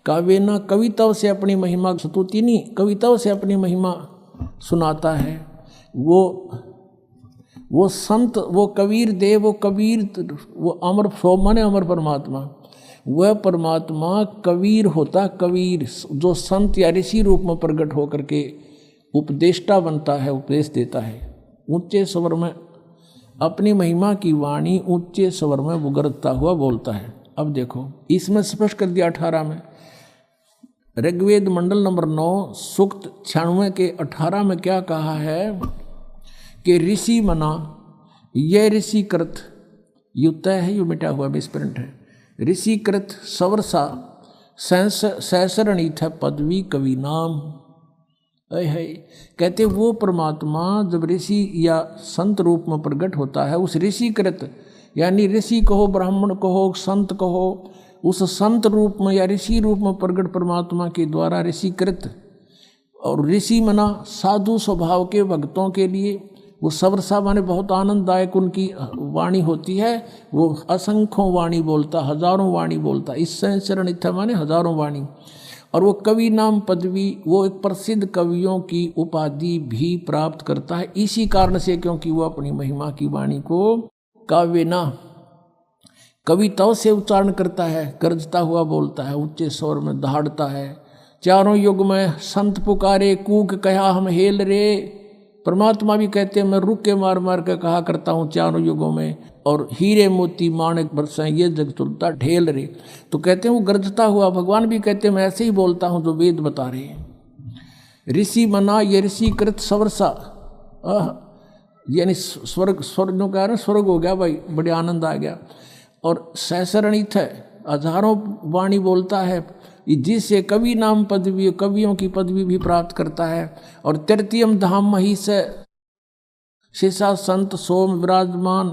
काव्यना कविताओं से अपनी महिमा, स्तुति नहीं, कविताओं से अपनी महिमा सुनाता है। वो संत, वो कबीर देव, वो कबीर, वो अमर सोमन है, अमर परमात्मा, वह परमात्मा कबीर होता, कबीर जो संत या ऋषि रूप में प्रकट होकर के उपदेष्टा बनता है, उपदेश देता है। ऊंचे स्वर में अपनी महिमा की वाणी ऊंचे स्वर में वो गरजता हुआ बोलता है। अब देखो इसमें स्पष्ट कर दिया 18 में, ऋग्वेद मंडल नंबर 9 सूक्त 96 के 18 में क्या कहा है कि ऋषि मना, यह ऋषि कृत, यु तय है, यु मिटा हुआ विस्प्रिंट है, ऋषि कृत सवर्षा सहसरणीथ पदवी कवि नाम। है कहते वो परमात्मा जब ऋषि या संत रूप में प्रकट होता है, उस ऋषि कृत यानी ऋषि कहो, ब्राह्मण कहो, संत कहो, उस संत रूप में या ऋषि रूप में प्रकट परमात्मा के द्वारा ऋषि कृत, और ऋषि मना साधु स्वभाव के भक्तों के लिए वो सवर्षा माने बहुत आनंददायक उनकी वाणी होती है, वो असंख्यों वाणी बोलता, हजारों वाणी बोलता, इससे शरण इत्था माने हजारों वाणी। और वो कवि नाम पदवी, वो एक प्रसिद्ध कवियों की उपाधि भी प्राप्त करता है इसी कारण से, क्योंकि वो अपनी महिमा की वाणी को काव्य ना कविताओं से उच्चारण करता है, गरजता हुआ बोलता है, ऊंचे स्वर में दहाड़ता है। चारों युग में संत पुकारे, कूक कहा हम हेल रे। परमात्मा भी कहते हैं मैं रुक के मार मार के कहा करता हूँ चारों युगों में, और हीरे मोती माणिक बरसाएं ये जग तुलता ढेल रे। तो कहते हैं वो गरजता हुआ, भगवान भी कहते हैं मैं ऐसे ही बोलता हूँ जो वेद बता रहे हैं। ऋषि मना, ये ऋषि कृत सवर्षा, यानी स्वर्ग, स्वर्ग जो कह रहे हैं स्वर्ग हो गया भाई, बड़े आनंद आ गया। और सहसरणित है, हजारों वाणी बोलता है, जिससे कवि नाम पदवी, कवियों की पदवी भी प्राप्त करता है। और तृतीयम धाम मही से शेषा संत सोम विराजमान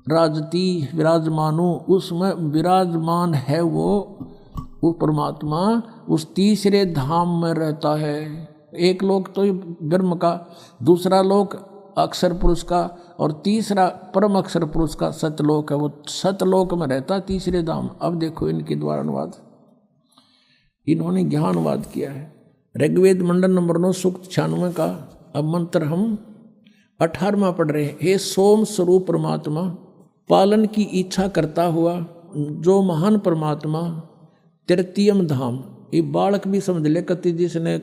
राजती विराजमानु, उसमें विराजमान है वो परमात्मा उस तीसरे धाम में रहता है। एक लोक तो ब्रह्म का, दूसरा लोक अक्षर पुरुष का, और तीसरा परम अक्षर पुरुष का सतलोक है, वो सतलोक में रहता तीसरे धाम। अब देखो इनके द्वारा अनुवाद, इन्होंने ज्ञानवाद किया है। ऋग्वेद मंडल नंबर 9 सूक्त 96 का अब मंत्र हम 18वां पढ़ रहे हैं। हे सोम स्वरूप परमात्मा, पालन की इच्छा करता हुआ जो महान परमात्मा, तृतीयम धाम, ये बालक भी समझ ले कति जिसने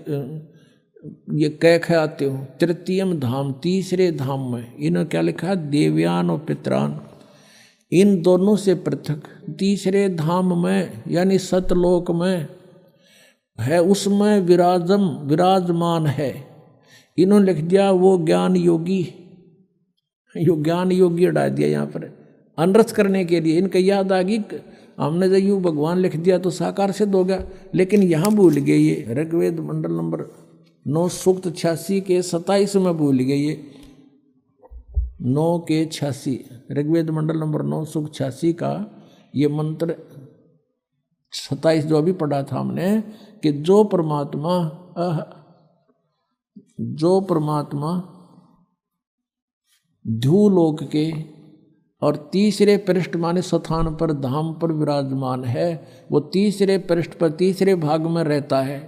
ये कह आते हो, तृतीयम धाम तीसरे धाम में, इन्होंने क्या लिखा है देवयान और पितरान, इन दोनों से पृथक तीसरे धाम में यानी सतलोक में है, उसमें विराजमान है। इन्होंने लिख दिया वो ज्ञान योगी, यो ज्ञान योगी हटा दिया यहाँ पर अनर्थ करने के लिए। इनका याद आ गई, हमने जब यूँ भगवान लिख दिया तो साकार सिद्ध हो गया, लेकिन यहाँ भूल गए ये। ऋग्वेद मंडल नंबर 9 सूक्त 86 के 27 में भूल गए ये, 9 के 86, ऋग्वेद मंडल नंबर 9 सूक्त 86 का ये मंत्र 27 जो अभी पढ़ा था हमने, कि जो परमात्मा ध्यूलोक के और तीसरे पृष्ठ माने स्थान पर धाम पर विराजमान है, वो तीसरे पृष्ठ पर तीसरे भाग में रहता है।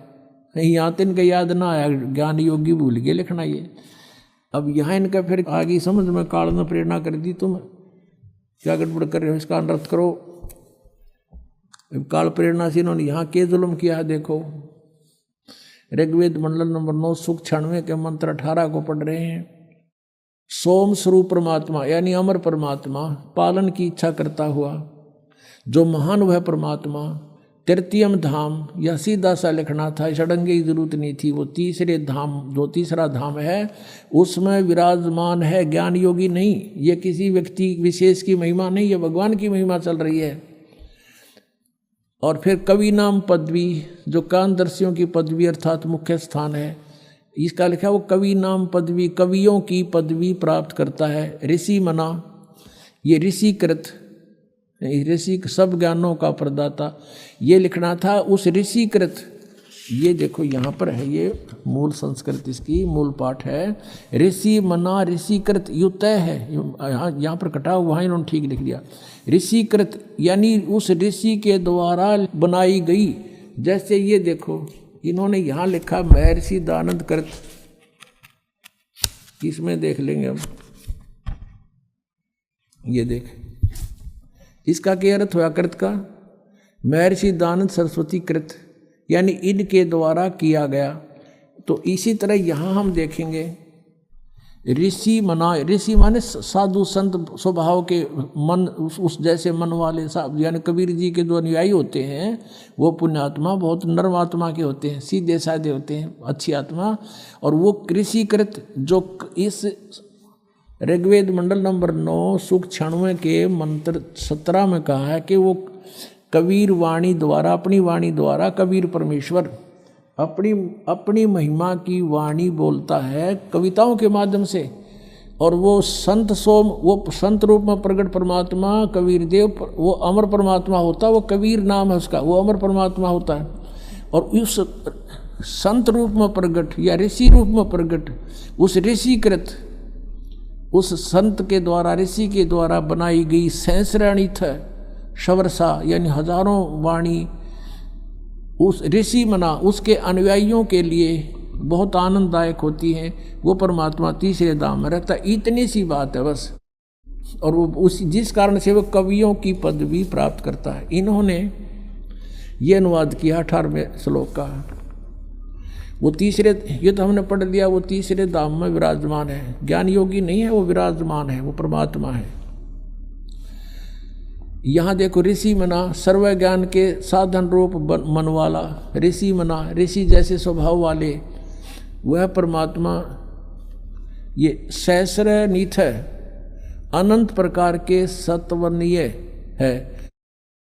यहाँ तो इनका याद ना आया, ज्ञान योगी भूल गए लिखना ये। अब यहाँ इनका फिर आगे समझ में काल ने प्रेरणा कर दी, तुम क्या गड़बड़ कर रहे हो, इसका अनर्थ करो। काल प्रेरणा से इन्होंने यहाँ के जुल्म किया है देखो। ऋग्वेद मंडल नंबर 9 सूक्त 96 के मंत्र 18 को पढ़ रहे हैं। सोम स्वरूप परमात्मा यानी अमर परमात्मा, पालन की इच्छा करता हुआ जो महान वह परमात्मा, तृतीयम धाम, यह सीधा सा लिखना था, षडंगे की जरूरत नहीं थी। वो तीसरे धाम, जो तीसरा धाम है उसमें विराजमान है, ज्ञान योगी नहीं। ये किसी व्यक्ति विशेष की महिमा नहीं, ये भगवान की महिमा चल रही है। और फिर कवि नाम पदवी, जो कानदर्शियों की पदवी अर्थात मुख्य स्थान है, इसका लिखा वो कवि नाम पदवी, कवियों की पदवी प्राप्त करता है। ऋषि मना, ये ऋषि कृत, ऋषि सब ज्ञानों का प्रदाता, ये लिखना था उस ऋषि कृत ये देखो यहाँ पर है, ये मूल संस्कृत इसकी मूल पाठ है। ऋषि मना ऋषिकृत यु तय है, यहाँ पर कटा हुआ है, इन्होंने ठीक लिख दिया। ऋषिकृत यानी उस ऋषि के द्वारा बनाई गई। जैसे ये देखो इन्होंने यहाँ लिखा महर्षि दानंद कृत, इसमें देख लेंगे हम। ये देख, इसका क्या अर्थ हुआ कृत का? महर्षि दानंद सरस्वती कृत, यानी इनके द्वारा किया गया। तो इसी तरह यहाँ हम देखेंगे ऋषि मना, ऋषि माने साधु संत स्वभाव के मन, उस जैसे मन वाले साहब, यानी कबीर जी के जो अनुयायी होते हैं वो पुण्यात्मा बहुत नर्म आत्मा के होते हैं, सीधे साधे होते हैं, अच्छी आत्मा। और वो ऋषिकृत जो इस ऋग्वेद मंडल नंबर 9 सूक्त 96 के मंत्र 17 में कहा है कि वो कबीर वाणी द्वारा, अपनी वाणी द्वारा कबीर परमेश्वर अपनी महिमा की वाणी बोलता है कविताओं के माध्यम से। और वो संत सोम, वो संत रूप में प्रकट परमात्मा कबीर देव, वो अमर परमात्मा होता है, वो कबीर नाम है उसका, वो अमर परमात्मा होता है। और उस संत रूप में प्रकट या ऋषि रूप में प्रकट उस ऋषिकृत, उस संत के द्वारा, ऋषि के द्वारा बनाई गई सहस्राणीथ शवर्षा यानी हजारों वाणी उस ऋषि मना, उसके अनुयायियों के लिए बहुत आनंददायक होती हैं। वो परमात्मा तीसरे धाम में रहता, इतनी सी बात है बस। और वो उस जिस कारण से वो कवियों की पदवी प्राप्त करता है। इन्होंने ये अनुवाद किया 18वें श्लोक का। वो तीसरे, ये तो हमने पढ़ लिया, वो तीसरे धाम में विराजमान है। ज्ञान योगी नहीं है, वो विराजमान है, वो परमात्मा है। यहाँ देखो ऋषि मना सर्व ज्ञान के साधन रूप मन वाला, ऋषि मना ऋषि जैसे स्वभाव वाले, वह परमात्मा ये सहस्रनीथ है, अनंत प्रकार के सत्वनीय है।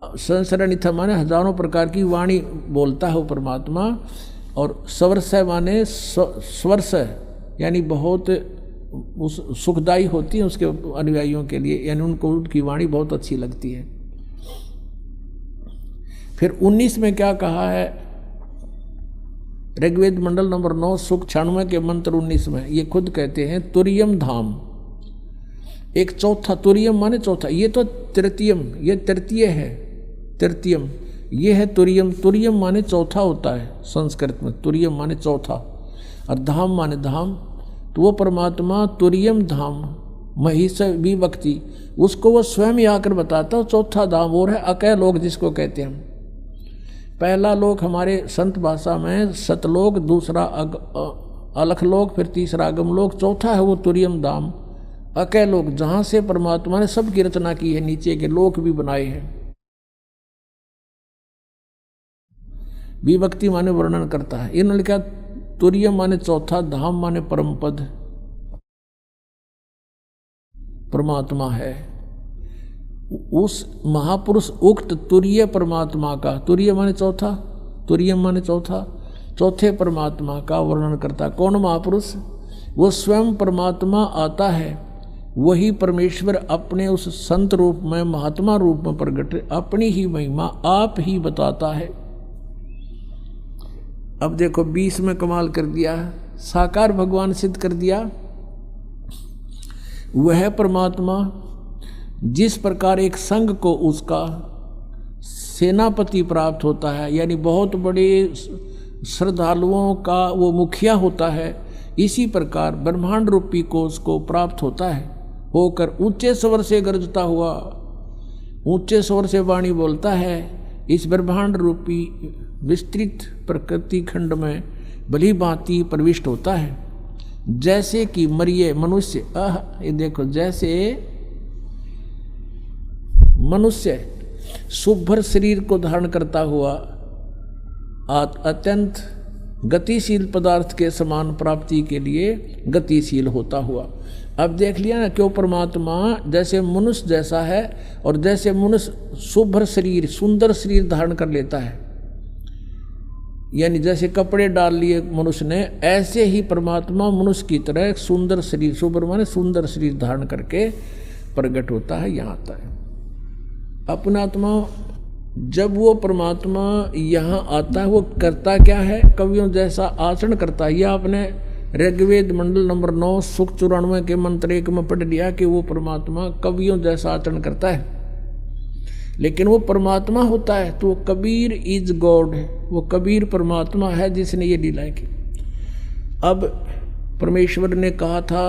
सहस्रनीथ माने हजारों प्रकार की वाणी बोलता है वो परमात्मा। और स्वर्ष माने स्वर्ष यानी बहुत उस सुखदायी होती है उसके अनुयायियों के लिए, यानी उनको उनकी वाणी बहुत अच्छी लगती है। फिर 19 में क्या कहा है? ऋग्वेद मंडल नंबर 9 सूक्त 96 के मंत्र 19 में ये खुद कहते हैं तुरियम धाम, एक चौथा, तुरियम माने चौथा, ये तो तृतीयम, ये तृतीय है, तृतीयम ये है तुरियम। तुरियम माने चौथा होता है संस्कृत में, तुरियम माने चौथा, और धाम माने धाम। तो वो परमात्मा तुरियम धाम महिष विभक्ति, उसको वो स्वयं ही आकर बताता है चौथा धाम और है अकय लोक, जिसको कहते हैं हम। पहला लोक हमारे संत भाषा में सतलोक, दूसरा अलख लोक, फिर तीसरा अगम लोक, चौथा है वो तुरियम धाम अकय लोक, जहाँ से परमात्मा ने सबकी रचना की है, नीचे के लोक भी बनाए हैं। विभक्ति माने वर्णन करता है। इन्होंने लिखा तुरियम माने चौथा, धाम माने परम पद परमात्मा है। उस महापुरुष उक्त तुरीय परमात्मा का, तुरीय माने चौथा, तुरियम माने चौथा, चौथे परमात्मा का वर्णन करता। कौन महापुरुष? वो स्वयं परमात्मा आता है, वही परमेश्वर अपने उस संत रूप में, महात्मा रूप में प्रकट अपनी ही महिमा आप ही बताता है। अब देखो 20 में कमाल कर दिया, साकार भगवान सिद्ध कर दिया। वह परमात्मा जिस प्रकार एक संघ को उसका सेनापति प्राप्त होता है, यानी बहुत बड़े श्रद्धालुओं का वो मुखिया होता है, इसी प्रकार ब्रह्मांड रूपी कोश को प्राप्त होता है, होकर ऊंचे स्वर से गरजता हुआ, ऊंचे स्वर से वाणी बोलता है, इस ब्रह्मांड रूपी विस्तृत प्रकृति खंड में भली भांति प्रविष्ट होता है। जैसे कि मरिए मनुष्य, ये देखो, जैसे मनुष्य शुभ्र शरीर को धारण करता हुआ अत्यंत गतिशील पदार्थ के समान प्राप्ति के लिए गतिशील होता हुआ। अब देख लिया ना, क्यों परमात्मा जैसे मनुष्य जैसा है, और जैसे मनुष्य शुभ्र शरीर, सुंदर शरीर धारण कर लेता है, यानी जैसे कपड़े डाल लिए मनुष्य ने, ऐसे ही परमात्मा मनुष्य की तरह सुंदर शरीर, शुभ्र माने सुंदर शरीर धारण करके प्रकट होता है, यहाँ आता है। अपना आत्मा जब वो परमात्मा यहाँ आता है वो करता क्या है? कवियों जैसा आचरण करता है। यह आपने ऋग्वेद मंडल नंबर 9 सुख 94 के मंत्र 1 में पढ़ लिया कि वो परमात्मा कवियों जैसा आचरण करता है। लेकिन वो परमात्मा होता है तो कबीर इज गॉड, वो कबीर परमात्मा है जिसने ये लीलाएं की। अब परमेश्वर ने कहा था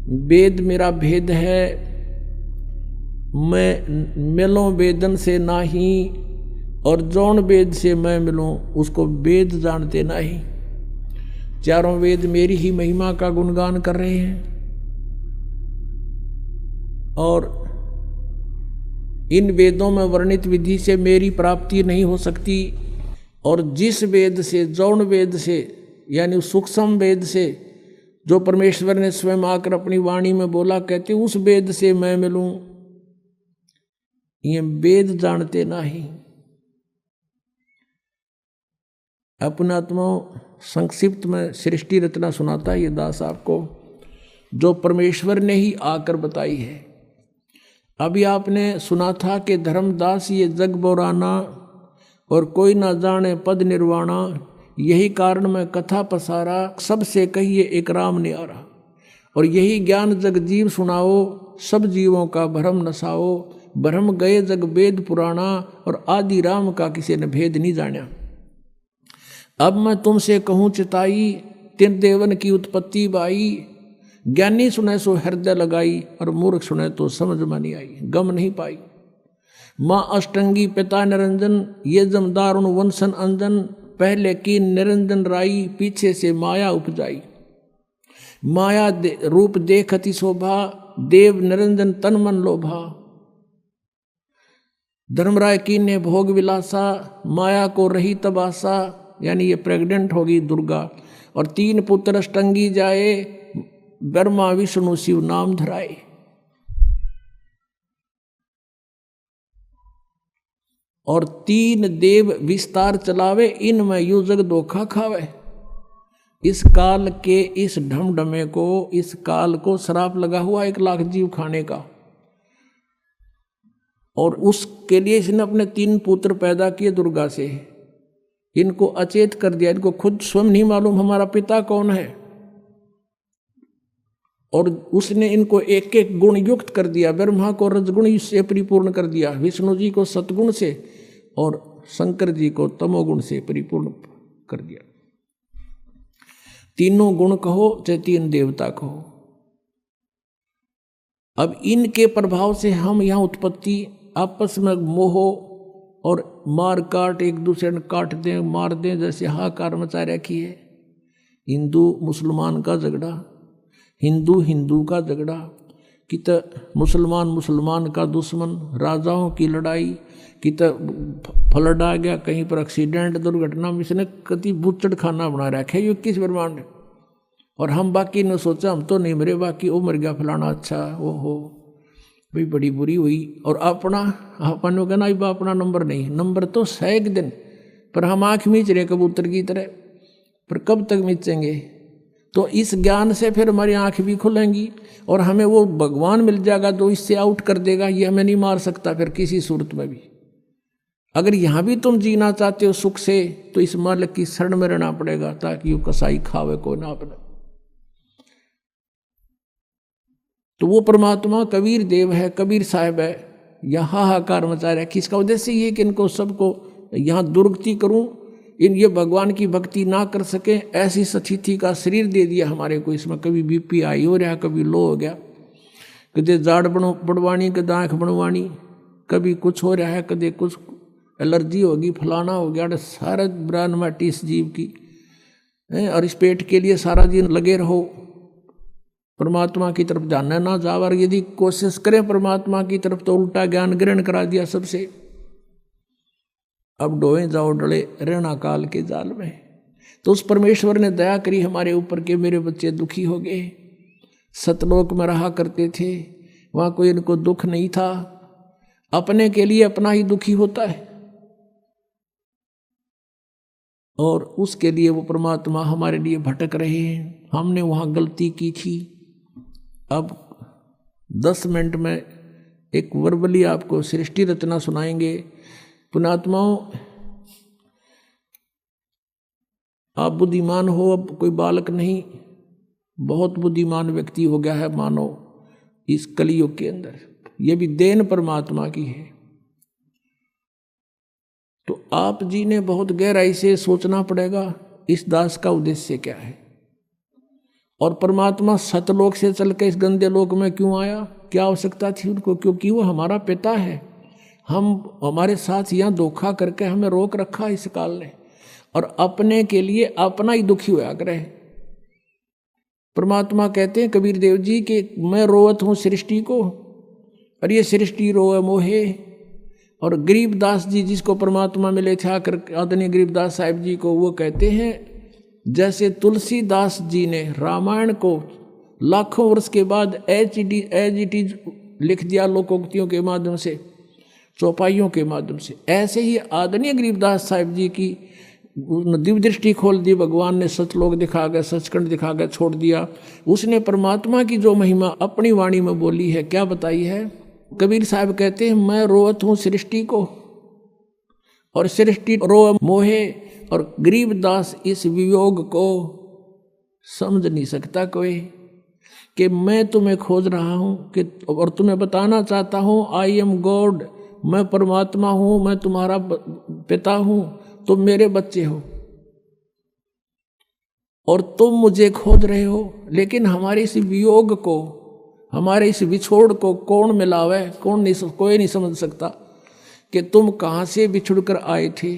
वेद मेरा भेद है, मैं मिलूं वेदन से नाही, और जौन वेद से मैं मिलूं उसको वेद जानते नहीं। चारों वेद मेरी ही महिमा का गुणगान कर रहे हैं, और इन वेदों में वर्णित विधि से मेरी प्राप्ति नहीं हो सकती। और जिस वेद से, जौन वेद से, यानी सूक्ष्म वेद से जो परमेश्वर ने स्वयं आकर अपनी वाणी में बोला, कहते उस वेद से मैं मिलूं, ये वेद जानते नहीं। अपना आत्मा संक्षिप्त में सृष्टि रचना सुनाता है ये दास आपको, जो परमेश्वर ने ही आकर बताई है। अभी आपने सुना था कि धर्मदास ये जग बोराना, और कोई ना जाने पद निर्वाणा, यही कारण मैं कथा पसारा, सबसे कहिए एक राम न्यारा। और यही ज्ञान जग जीव सुनाओ, सब जीवों का भ्रम नसाओ, भ्रम गए जग वेद पुराना, और आदि राम का किसी ने भेद नहीं जाना। अब मैं तुमसे कहूँ चिताई, तिन देवन की उत्पत्ति बाई, ज्ञानी सुने सो हृदय लगाई, और मूर्ख सुने तो समझ में नहीं आई, गम नहीं पाई। माँ अष्टंगी पिता निरंजन, ये जमदार उन वंशन अंजन, पहले की निरंजन राई, पीछे से माया उपजाई। माया रूप देखती शोभा, देव निरंजन तन मन लोभा। धर्मराय की ने भोग विलासा, माया को रही तबासा, यानी ये प्रेग्नेंट होगी दुर्गा। और 3 पुत्र अष्टंगी जाए, ब्रह्मा विष्णु शिव नाम धराए। और 3 देव विस्तार चलावे, इनमें यू जग धोखा खावे। इस काल के इस ढमढमे को, इस काल को श्राप लगा हुआ 1 लाख जीव खाने का। और उसके लिए इसने अपने 3 पुत्र पैदा किए दुर्गा से। इनको अचेत कर दिया, इनको खुद स्वयं नहीं मालूम हमारा पिता कौन है। और उसने इनको एक एक गुण युक्त कर दिया। ब्रह्मा को रजगुण से परिपूर्ण कर दिया, विष्णु जी को सतगुण से, और शंकर जी को तमोगुण से परिपूर्ण कर दिया। तीनों गुण कहो चाहे 3 देवता कहो। अब इनके प्रभाव से हम यहाँ उत्पत्ति, आपस में मोह और मार काट, एक दूसरे ने काट दें मार दें जैसे हाहाकार मचा रखी है। हिंदू मुसलमान का झगड़ा, हिंदू हिंदू का झगड़ा, कि तो मुसलमान मुसलमान का दुश्मन, राजाओं की लड़ाई, कि तो फ्लड आ गया, कहीं पर एक्सीडेंट दुर्घटना में इसने कति बुच्चड़ खाना बना रखा है 21 ब्रह्मांड। और हम बाकी ने सोचा हम तो नहीं मरे, बाकी वो मर गया फलाना, अच्छा वो हो भाई बड़ी बुरी हुई। और अपना अपन कहना अब अपना नंबर नहीं, नंबर तो 100 दिन, पर हम आँख मीच रहे कबूतर की तरह, पर कब तक मीचेंगे। तो इस ज्ञान से फिर हमारी आँख भी खुलेंगी, और हमें वो भगवान मिल जाएगा जो इससे आउट कर देगा। ये हमें नहीं मार सकता फिर किसी सूरत में भी। अगर यहाँ भी तुम जीना चाहते हो सुख से, तो इस मालिक की शरण में रहना पड़ेगा, ताकि वो कसाई खावे को ना अपने। तो वो परमात्मा कबीर देव है, कबीर साहब है, यहाँ हाहाकार मचा रहा है। किसका उद्देश्य ये कि इनको सबको यहाँ दुर्गति करूं, ये भगवान की भक्ति ना कर सके, ऐसी स्थिति का शरीर दे दिया हमारे को। इसमें कभी बीपी हाई हो रहा, कभी लो हो गया, कदे जाड़ बढ़वानी, कदे आँख बढ़वानी, कभी कुछ हो रहा है, कदे कुछ एलर्जी होगी, फलाना हो गया। सारा ब्राह्मटी इस जीव की है, और इस पेट के लिए सारा दिन लगे रहो। परमात्मा की तरफ जानना ना जाओ, और यदि कोशिश करें परमात्मा की तरफ तो उल्टा ज्ञान ग्रहण करा दिया सबसे। अब डोए जाओ डले रहना काल के जाल में। तो उस परमेश्वर ने दया करी हमारे ऊपर के मेरे बच्चे दुखी हो गए। सतलोक में रहा करते थे, वहाँ कोई इनको दुख नहीं था। अपने के लिए अपना ही दुखी होता है, और उसके लिए वो परमात्मा हमारे लिए भटक रहे हैं। हमने वहाँ गलती की थी। अब 10 मिनट में एक वर्बली आपको सृष्टि रचना सुनाएंगे। पुण्यात्माओं, आप बुद्धिमान हो, अब कोई बालक नहीं, बहुत बुद्धिमान व्यक्ति हो गया है मानव इस कलियुग के अंदर। ये भी देन परमात्मा की है। तो आप जी ने बहुत गहराई से सोचना पड़ेगा इस दास का उद्देश्य क्या है, और परमात्मा सतलोक से चल के इस गंदे लोक में क्यों आया, क्या आवश्यकता थी उनको, क्योंकि वो हमारा पिता है। हमारे साथ यहाँ धोखा करके हमें रोक रखा इस काल ने, और अपने के लिए अपना ही दुखी होया करे। परमात्मा कहते हैं कबीर देव जी कि मैं रोवत हूँ सृष्टि को, और ये सृष्टि रोए मोहे। और गरीबदास जी जिसको परमात्मा मिले थे आकर, आदरणीय गरीबदास साहिब जी को, वो कहते हैं जैसे तुलसीदास जी ने रामायण को लाखों वर्ष के बाद एज इट इज लिख दिया लोकोक्तियों के माध्यम से, चौपाइयों के माध्यम से, ऐसे ही आदरणीय गरीबदास साहिब जी की दिव्य दृष्टि खोल दी भगवान ने। सतलोक दिखा गए, सचखंड दिखा गए, छोड़ दिया। उसने परमात्मा की जो महिमा अपनी वाणी में बोली है, क्या बताई है। कबीर साहब कहते हैं मैं रोवत हूँ सृष्टि को, और सृष्टि रोए मोहे। और गरीबदास इस वियोग को समझ नहीं सकता कोई, कि मैं तुम्हें खोज रहा हूँ कि, और तुम्हें बताना चाहता हूँ आई एम गॉड, मैं परमात्मा हूँ, मैं तुम्हारा पिता हूँ, तुम मेरे बच्चे हो और तुम मुझे खोज रहे हो। लेकिन हमारे इस वियोग को, हमारे इस विछोड़ को कौन मिलावे, कोई नहीं समझ सकता कि तुम कहाँ से बिछुड़ कर आए थे।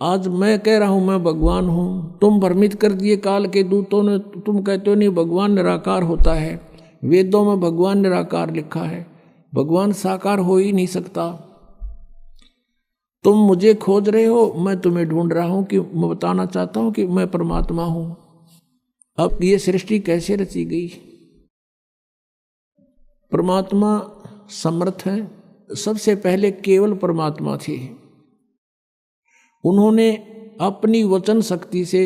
आज मैं कह रहा हूँ मैं भगवान हूँ, तुम भ्रमित कर दिए काल के दूतों ने। तुम कहते हो नहीं भगवान निराकार होता है, वेदों में भगवान निराकार लिखा है, भगवान साकार हो ही नहीं सकता। तुम मुझे खोज रहे हो, मैं तुम्हें ढूंढ रहा हूँ, कि मैं बताना चाहता हूँ कि मैं परमात्मा हूँ। अब ये सृष्टि कैसे रची गई। परमात्मा समर्थ है। सबसे पहले केवल परमात्मा थे, उन्होंने अपनी वचन शक्ति से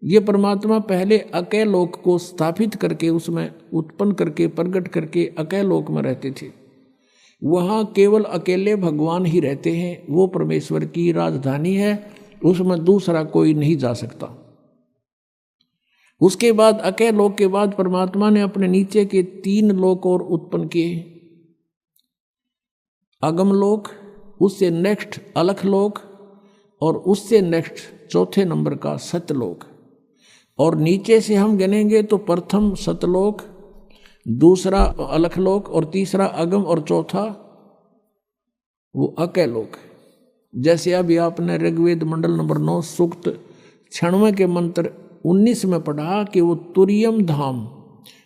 ये परमात्मा पहले अकेल लोक को स्थापित करके, उसमें उत्पन्न करके, प्रकट करके अकेल लोक में रहते थे। वहाँ केवल अकेले भगवान ही रहते हैं, वो परमेश्वर की राजधानी है, उसमें दूसरा कोई नहीं जा सकता। उसके बाद अकेल लोक के बाद परमात्मा ने अपने नीचे के 3 लोक और उत्पन्न किए। अगम लोक, उससे नेक्स्ट अलख लोक, और उससे नेक्स्ट चौथे नंबर का सतलोक। और नीचे से हम गिनेंगे तो प्रथम सतलोक, दूसरा अलखलोक, और तीसरा अगम, और चौथा वो अकैलोक। जैसे अभी आपने ऋग्वेद मंडल नंबर 9 सूक्त 96 के मंत्र 19 में पढ़ा कि वो तुरियम धाम,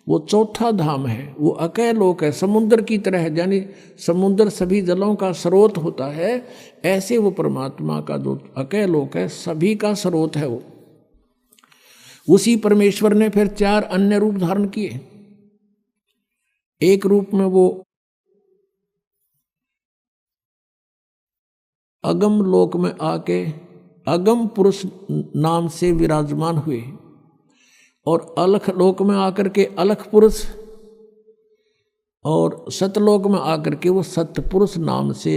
वो चौथा धाम है, वो अकैलोक है, समुद्र की तरह है। यानी समुद्र सभी जलों का स्रोत होता है, ऐसे वो परमात्मा का जो अकैलोक है सभी का स्रोत है। वो उसी परमेश्वर ने फिर 4 अन्य रूप धारण किए। एक रूप में वो अगम लोक में आके अगम पुरुष नाम से विराजमान हुए, और अलख लोक में आकर के अलख पुरुष, और सतलोक में आकर के वो सतपुरुष नाम से,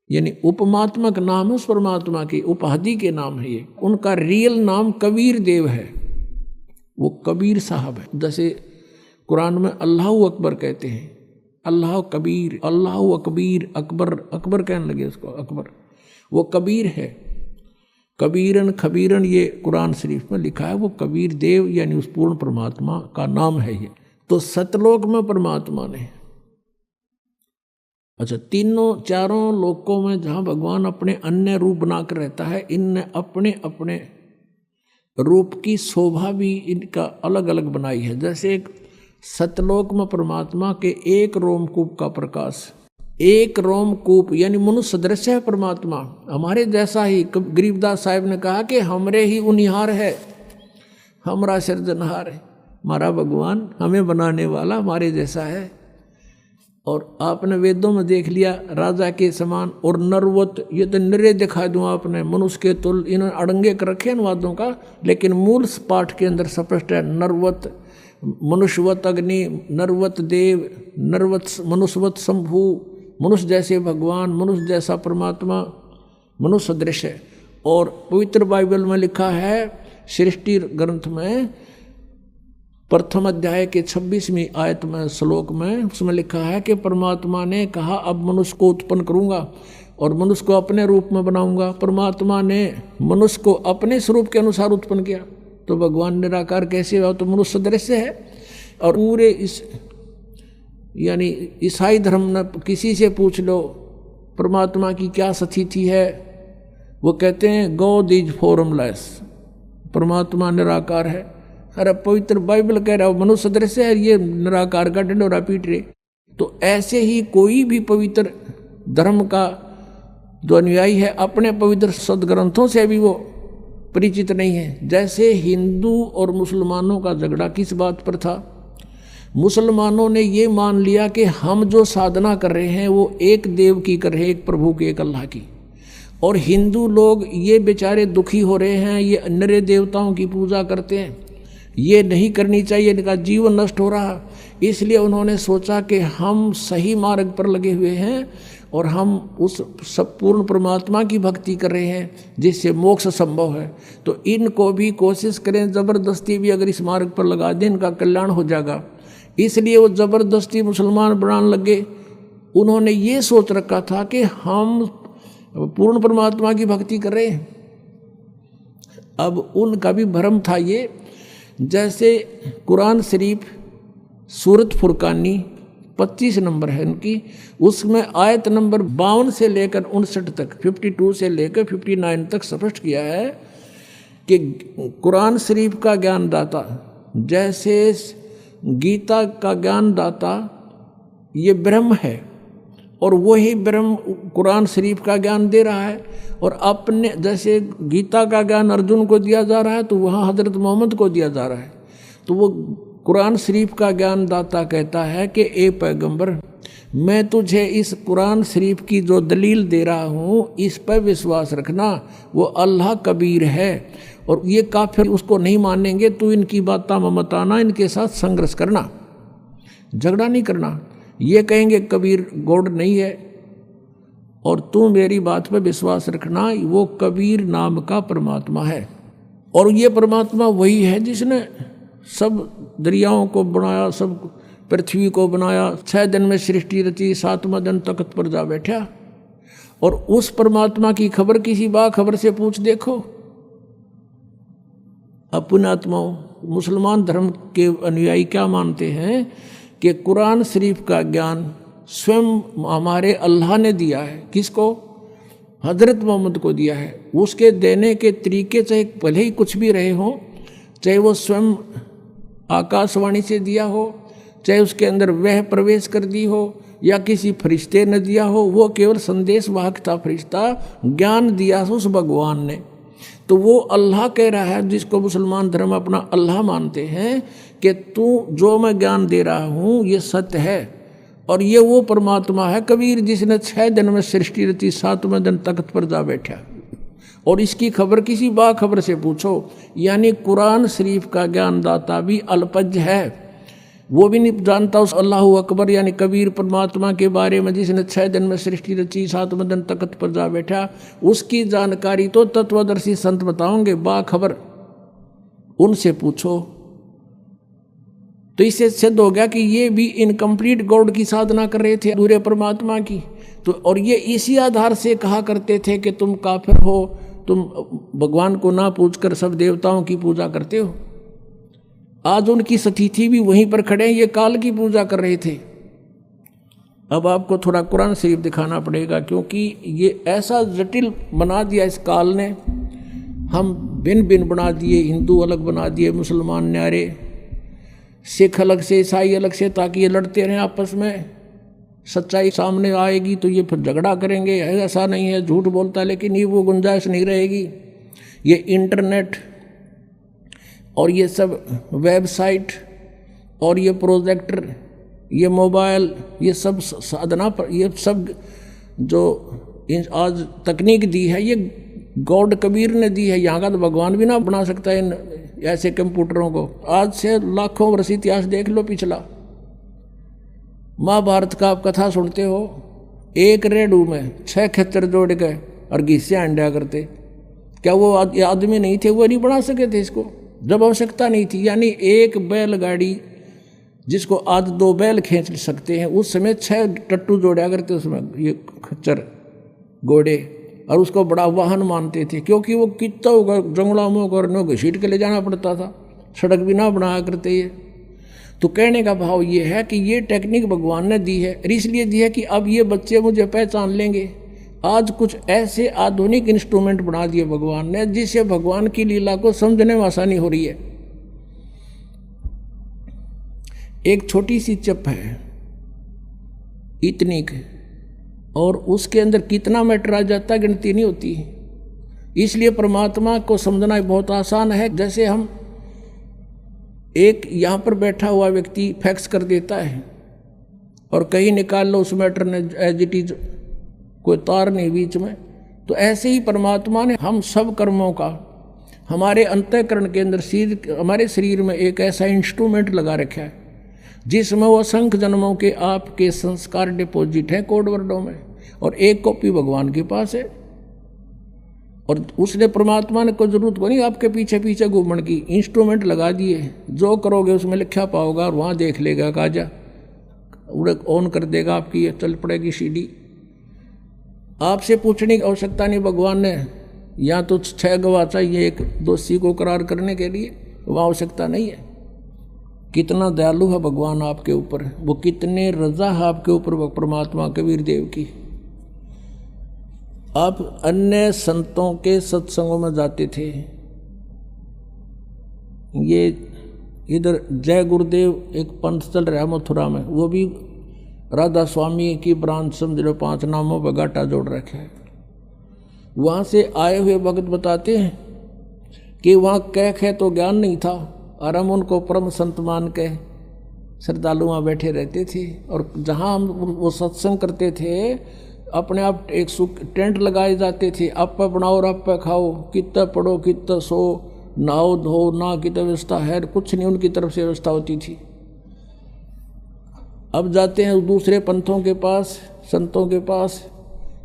यानी उपमात्मक नाम है उस परमात्मा की, उपाधि के नाम है ये। उनका रियल नाम कबीर देव है, वो कबीर साहब है। जैसे कुरान में अल्लाह अकबर कहते हैं, अल्लाह कबीर, अल्लाह अकबीर, अकबर, अकबर कहने लगे उसको अकबर, वो कबीर है। कबीरन खबीरन ये कुरान शरीफ में लिखा है, वो कबीर देव यानी उस पूर्ण परमात्मा का नाम है ये। तो सतलोक में परमात्मा ने, अच्छा, 4 लोकों में जहाँ भगवान अपने अन्य रूप बनाकर रहता है, इनने अपने अपने रूप की शोभा भी इनका अलग अलग बनाई है। जैसे एक सतलोक में परमात्मा के एक रोमकूप का प्रकाश, एक रोमकूप यानी मनुष्य सदृश है परमात्मा, हमारे जैसा ही। गरीबदास साहिब ने कहा कि हमरे ही उनिहार है, हमारा सृजनहार है, हमारा भगवान हमें बनाने वाला हमारे जैसा है। और आपने वेदों में देख लिया राजा के समान, और नरवत, ये तो निरे दिखा दूं आपने, मनुष्य के तुल, इन्होंने अड़ंगे कर रखे इन वादों का, लेकिन मूल पाठ के अंदर स्पष्ट है नरवत, मनुष्यवत अग्नि, नरवत देव, नरवत मनुष्यवत शंभु, मनुष्य जैसे भगवान, मनुष्य जैसा परमात्मा, मनुष्य सदृश है। और पवित्र बाइबल में लिखा है, सृष्टि ग्रंथ में प्रथम अध्याय के 26वीं आयत में, श्लोक में, उसमें लिखा है कि परमात्मा ने कहा अब मनुष्य को उत्पन्न करूंगा और मनुष्य को अपने रूप में बनाऊंगा। परमात्मा ने मनुष्य को अपने स्वरूप के अनुसार उत्पन्न किया, तो भगवान निराकार कैसे हुआ? तो मनुष्य सदृश है। और पूरे इस यानी ईसाई धर्म में किसी से पूछ लो परमात्मा की क्या स्थिति है, वो कहते हैं गॉड इज फॉर्मलेस, परमात्मा निराकार है। अरे पवित्र बाइबल कह रहा है मनुष्य सदृश है, ये निराकार का ढिंढोरा पीट रहे। तो ऐसे ही कोई भी पवित्र धर्म का जो अनुयायी है अपने पवित्र सदग्रंथों से भी वो परिचित नहीं है। जैसे हिंदू और मुसलमानों का झगड़ा किस बात पर था? मुसलमानों ने ये मान लिया कि हम जो साधना कर रहे हैं वो एक देव की कर रहे हैं, एक प्रभु की, एक अल्लाह की। और हिंदू लोग ये बेचारे दुखी हो रहे हैं, ये अन्य देवताओं की पूजा करते हैं, ये नहीं करनी चाहिए, इनका जीवन नष्ट हो रहा। इसलिए उन्होंने सोचा कि हम सही मार्ग पर लगे हुए हैं और हम उस सब पूर्ण परमात्मा की भक्ति कर रहे हैं जिससे मोक्ष संभव है। तो इनको भी कोशिश करें, ज़बरदस्ती भी अगर इस मार्ग पर लगा दें इनका कल्याण हो जाएगा। इसलिए वो ज़बरदस्ती मुसलमान बनाने लगे। उन्होंने ये सोच रखा था कि हम पूर्ण परमात्मा की भक्ति कर रहे हैं। अब उनका भी भ्रम था ये। जैसे कुरान शरीफ सूरत फुरकानी 25 नंबर है इनकी, उसमें आयत नंबर 52 से लेकर 59 तक, 52 से लेकर 59 तक स्पष्ट किया है कि कुरान शरीफ का ज्ञानदाता, जैसे गीता का ज्ञानदाता ये ब्रह्म है और वही ब्रह्म कुरान शरीफ का ज्ञान दे रहा है। और अपने जैसे गीता का ज्ञान अर्जुन को दिया जा रहा है तो वहाँ हजरत मोहम्मद को दिया जा रहा है। तो वो कुरान शरीफ का ज्ञानदाता कहता है कि ए पैगंबर, मैं तुझे इस कुरान शरीफ की जो दलील दे रहा हूँ इस पर विश्वास रखना, वो अल्लाह कबीर है और ये काफिर उसको नहीं मानेंगे, तू इनकी बातों में मत आना, इनके साथ संघर्ष करना, झगड़ा नहीं करना। ये कहेंगे कबीर गॉड नहीं है और तू मेरी बात पर विश्वास रखना, वो कबीर नाम का परमात्मा है। और ये परमात्मा वही है जिसने सब दरियाओं को बनाया, सब पृथ्वी को बनाया, 6 दिन में सृष्टि रची, 7वां दिन तख्त पर जा बैठा। और उस परमात्मा की खबर किसी बाखबर से पूछ देखो। अपने आत्माओं, मुसलमान धर्म के अनुयायी क्या मानते हैं कि कुरान शरीफ का ज्ञान स्वयं हमारे अल्लाह ने दिया है। किसको? हजरत मोहम्मद को दिया है। उसके देने के तरीके चाहे भले ही कुछ भी रहे हों, चाहे वो स्वयं आकाशवाणी से दिया हो, चाहे उसके अंदर वह प्रवेश कर दी हो या किसी फरिश्ते ने दिया हो, वो केवल संदेश वाहक था, फरिश्ता ज्ञान दिया उस भगवान ने। तो वो अल्लाह कह रहा है, जिसको मुसलमान धर्म अपना अल्लाह मानते हैं, कि तू जो मैं ज्ञान दे रहा हूँ ये सत्य है। और ये वो परमात्मा है कबीर जिसने 6 दिन में सृष्टि रची, 7वें दिन तख्त पर जा बैठा। और इसकी खबर किसी बाखबर से पूछो। यानी कुरान शरीफ का ज्ञानदाता भी अल्पज्ञ है, वो भी नहीं जानता उस अल्लाहु अकबर यानी कबीर परमात्मा के बारे में जिसने 6 दिन में सृष्टि रची, 7वें दिन तख्त पर जा बैठा। उसकी जानकारी तो तत्वदर्शी संत बताओगे, बाखबर, उनसे पूछो। तो इससे सिद्ध हो गया कि ये भी इनकम्प्लीट गॉड की साधना कर रहे थे, अधूरे परमात्मा की। तो और ये इसी आधार से कहा करते थे कि तुम काफिर हो, तुम भगवान को ना पूछकर सब देवताओं की पूजा करते हो। आज उनकी स्थिति भी वहीं पर खड़े हैं, ये काल की पूजा कर रहे थे। अब आपको थोड़ा कुरान शरीफ दिखाना पड़ेगा, क्योंकि ये ऐसा जटिल बना दिया इस काल ने। हम भिन्न भिन्न बना दिए, हिंदू अलग बना दिए, मुसलमान न्यारे, सिख अलग से, ईसाई अलग से, ताकि ये लड़ते रहें आपस में। सच्चाई सामने आएगी तो ये फिर झगड़ा करेंगे, ऐसा नहीं है, झूठ बोलता, लेकिन ये वो गुंजाइश नहीं रहेगी। ये इंटरनेट और ये सब वेबसाइट और ये प्रोजेक्टर ये मोबाइल, ये सब साधना पर, ये सब जो आज तकनीक दी है, ये गॉड कबीर ने दी है। यहाँ का तो भगवान भी ना बना सकता है इन ऐसे कंप्यूटरों को। आज से लाखों वर्ष इतिहास देख लो पिछला। महाभारत का आप कथा सुनते हो, एक रेडू में 6 खच्चर जोड़ गए और घिस्से अंडा करते। क्या वो आदमी नहीं थे, वो नहीं बना सके थे इसको जब आवश्यकता नहीं थी। यानी एक बैलगाड़ी जिसको आज 2 बैल खींच सकते हैं, उस समय 6 टट्टू जोड़ा करते उसमें, ये खच्चर घोड़े, और उसको बड़ा वाहन मानते थे, क्योंकि वो कितना होगा जंगलों में करने घसीट के ले जाना पड़ता था, सड़क भी ना बनाया करते ये। तो कहने का भाव ये है कि ये टेक्निक भगवान ने दी है, इसलिए दी है कि अब ये बच्चे मुझे पहचान लेंगे। आज कुछ ऐसे आधुनिक इंस्ट्रूमेंट बना दिए भगवान ने, जिससे भगवान की लीला को समझने में आसानी हो रही है। एक छोटी सी चिप है इतनी की, और उसके अंदर कितना मैटर आ जाता है गिनती नहीं होती। इसलिए परमात्मा को समझना बहुत आसान है। जैसे हम एक यहाँ पर बैठा हुआ व्यक्ति फैक्स कर देता है और कहीं निकाल लो उस मैटर ने एज इट इज, कोई तार नहीं बीच में, तो ऐसे ही परमात्मा ने हम सब कर्मों का हमारे अंतःकरण के अंदर हमारे शरीर में एक ऐसा इंस्ट्रूमेंट लगा रखा है जिसमें वो असंख्य जन्मों के आपके संस्कार डिपॉजिट है कोड वर्डों में, और एक कॉपी भगवान के पास है। और उसने परमात्मा ने कोई जरूरत को नहीं आपके पीछे पीछे घूमने की, इंस्ट्रूमेंट लगा दिए, जो करोगे उसमें लिखा पाओगा और वहाँ देख लेगा, काजा उड़क ऑन कर देगा आपकी, ये चल पड़ेगी सीडी। आपसे पूछने की आवश्यकता नहीं भगवान ने, या तो 6 गवाह चाहिए एक दोषी को करार करने के लिए, वहाँ आवश्यकता नहीं है। कितना दयालु है भगवान आपके ऊपर, वो कितने रजा है आपके ऊपर परमात्मा कबीर देव की। आप अन्य संतों के सत्संगों में जाते थे, ये इधर जय गुरुदेव एक पंथ चल रहा है मथुरा में, वो भी राधा स्वामी की ब्रांच समझ लो, 5 नामों पर गाटा जोड़ रखे है। वहाँ से आए हुए भगत बताते हैं कि वहाँ कह तो ज्ञान नहीं था, और हम उनको परम संत मान के श्रद्धालु वहाँ बैठे रहते थे। और जहाँ हम वो सत्संग करते थे, अपने आप एक टेंट लगाए जाते थे, आप पे बनाओ और आप पे खाओ, कितना पढ़ो कितना सो, नहाओ धो ना की तो व्यवस्था है, कुछ नहीं उनकी तरफ से व्यवस्था होती थी। अब जाते हैं दूसरे पंथों के पास, संतों के पास,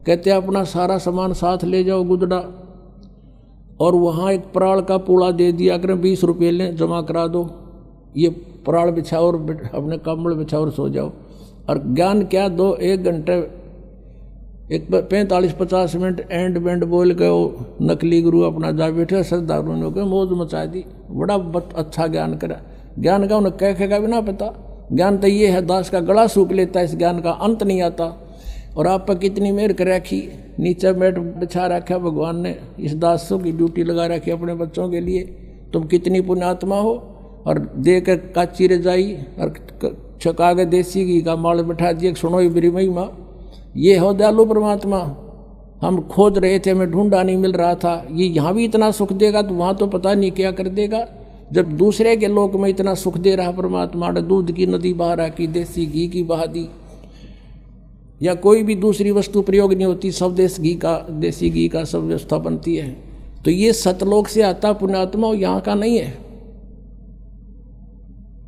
कहते हैं अपना सारा सामान साथ ले जाओ गुदड़ा, और वहाँ एक पराल का पूड़ा दे दिया करें, 20 रुपये लें जमा करा दो, ये पराल बिछाओ और अपने कंबल बिछाओ और सो जाओ। और ज्ञान क्या दो, 1 घंटे एक 45-50 मिनट एंड बेंड बोल के वो नकली गुरु अपना जा बैठे, श्रद्धालुओं ने होकर मौज मचा दी, बड़ा अच्छा ज्ञान करा। ज्ञान का उन्हें कह का भी ना पता, ज्ञान तो ये है दास का गला सूख लेता है, इस ज्ञान का अंत नहीं आता। और आप पर कितनी मेहर कर रखी, नीचे बैठ बिछा रखा भगवान ने, इस दासों की ड्यूटी लगा रखी अपने बच्चों के लिए। तुम कितनी पुण्यात्मा हो, और दे कर काची रजाई और छका के देसी घी का माल बैठा दिए, सुनो ही मेरी महिमा। ये हो दयालु परमात्मा, हम खोज रहे थे, हमें ढूंढा नहीं मिल रहा था, ये यहाँ भी इतना सुख देगा तो वहाँ तो पता नहीं क्या कर देगा। जब दूसरे के लोक में इतना सुख दे रहा परमात्मा ने, दूध की नदी बहा रखी, देसी घी की बहा दी, या कोई भी दूसरी वस्तु प्रयोग नहीं होती, सब देसी घी का सब व्यवस्था बनती है। तो ये सतलोक से आता पुण्यात्मा, यहाँ का नहीं है।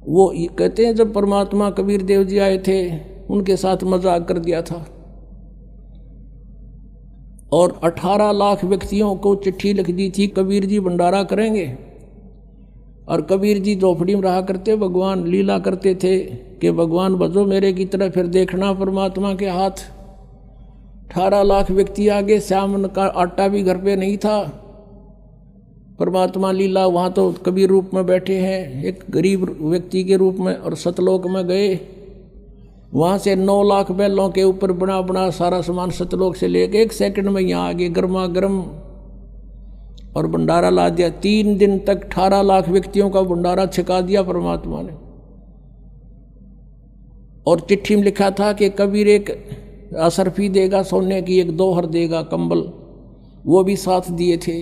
वो कहते हैं जब परमात्मा कबीर देव जी आए थे, उनके साथ मजाक कर दिया था, और 18 लाख व्यक्तियों को चिट्ठी लिख दी थी, कबीर जी भंडारा करेंगे। और कबीर जी झोपड़ी में रहा करते, भगवान लीला करते थे कि भगवान बजो मेरे की तरफ, फिर देखना परमात्मा के हाथ। 18 लाख व्यक्ति आगे, श्याम का आटा भी घर पे नहीं था। परमात्मा लीला, वहाँ तो कबीर रूप में बैठे हैं, एक गरीब व्यक्ति के रूप में, और सतलोक में गए। वहाँ से 9 लाख बैलों के ऊपर बना बना सारा सामान सतलोक से लेके 1 सेकंड में यहाँ आगे गर्मा गर्म, और भंडारा ला दिया। 3 दिन तक 18 लाख व्यक्तियों का भंडारा छिका दिया परमात्मा ने। और चिट्ठी में लिखा था कि कबीर एक असरफी देगा सोने की, एक दोहर देगा कंबल, वो भी साथ दिए थे।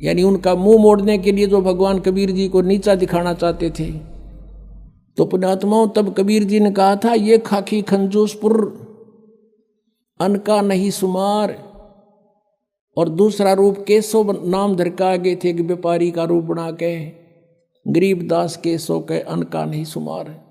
यानी उनका मुंह मोड़ने के लिए जो भगवान कबीर जी को नीचा दिखाना चाहते थे, तो पुण्यात्माओं, तब कबीर जी ने कहा था, ये खाकी खंजूसपुर अन का नहीं सुमार। और दूसरा रूप केशव नाम धर के आगे थे कि व्यापारी का रूप बना के गरीबदास केशव के अन का नहीं सुमार।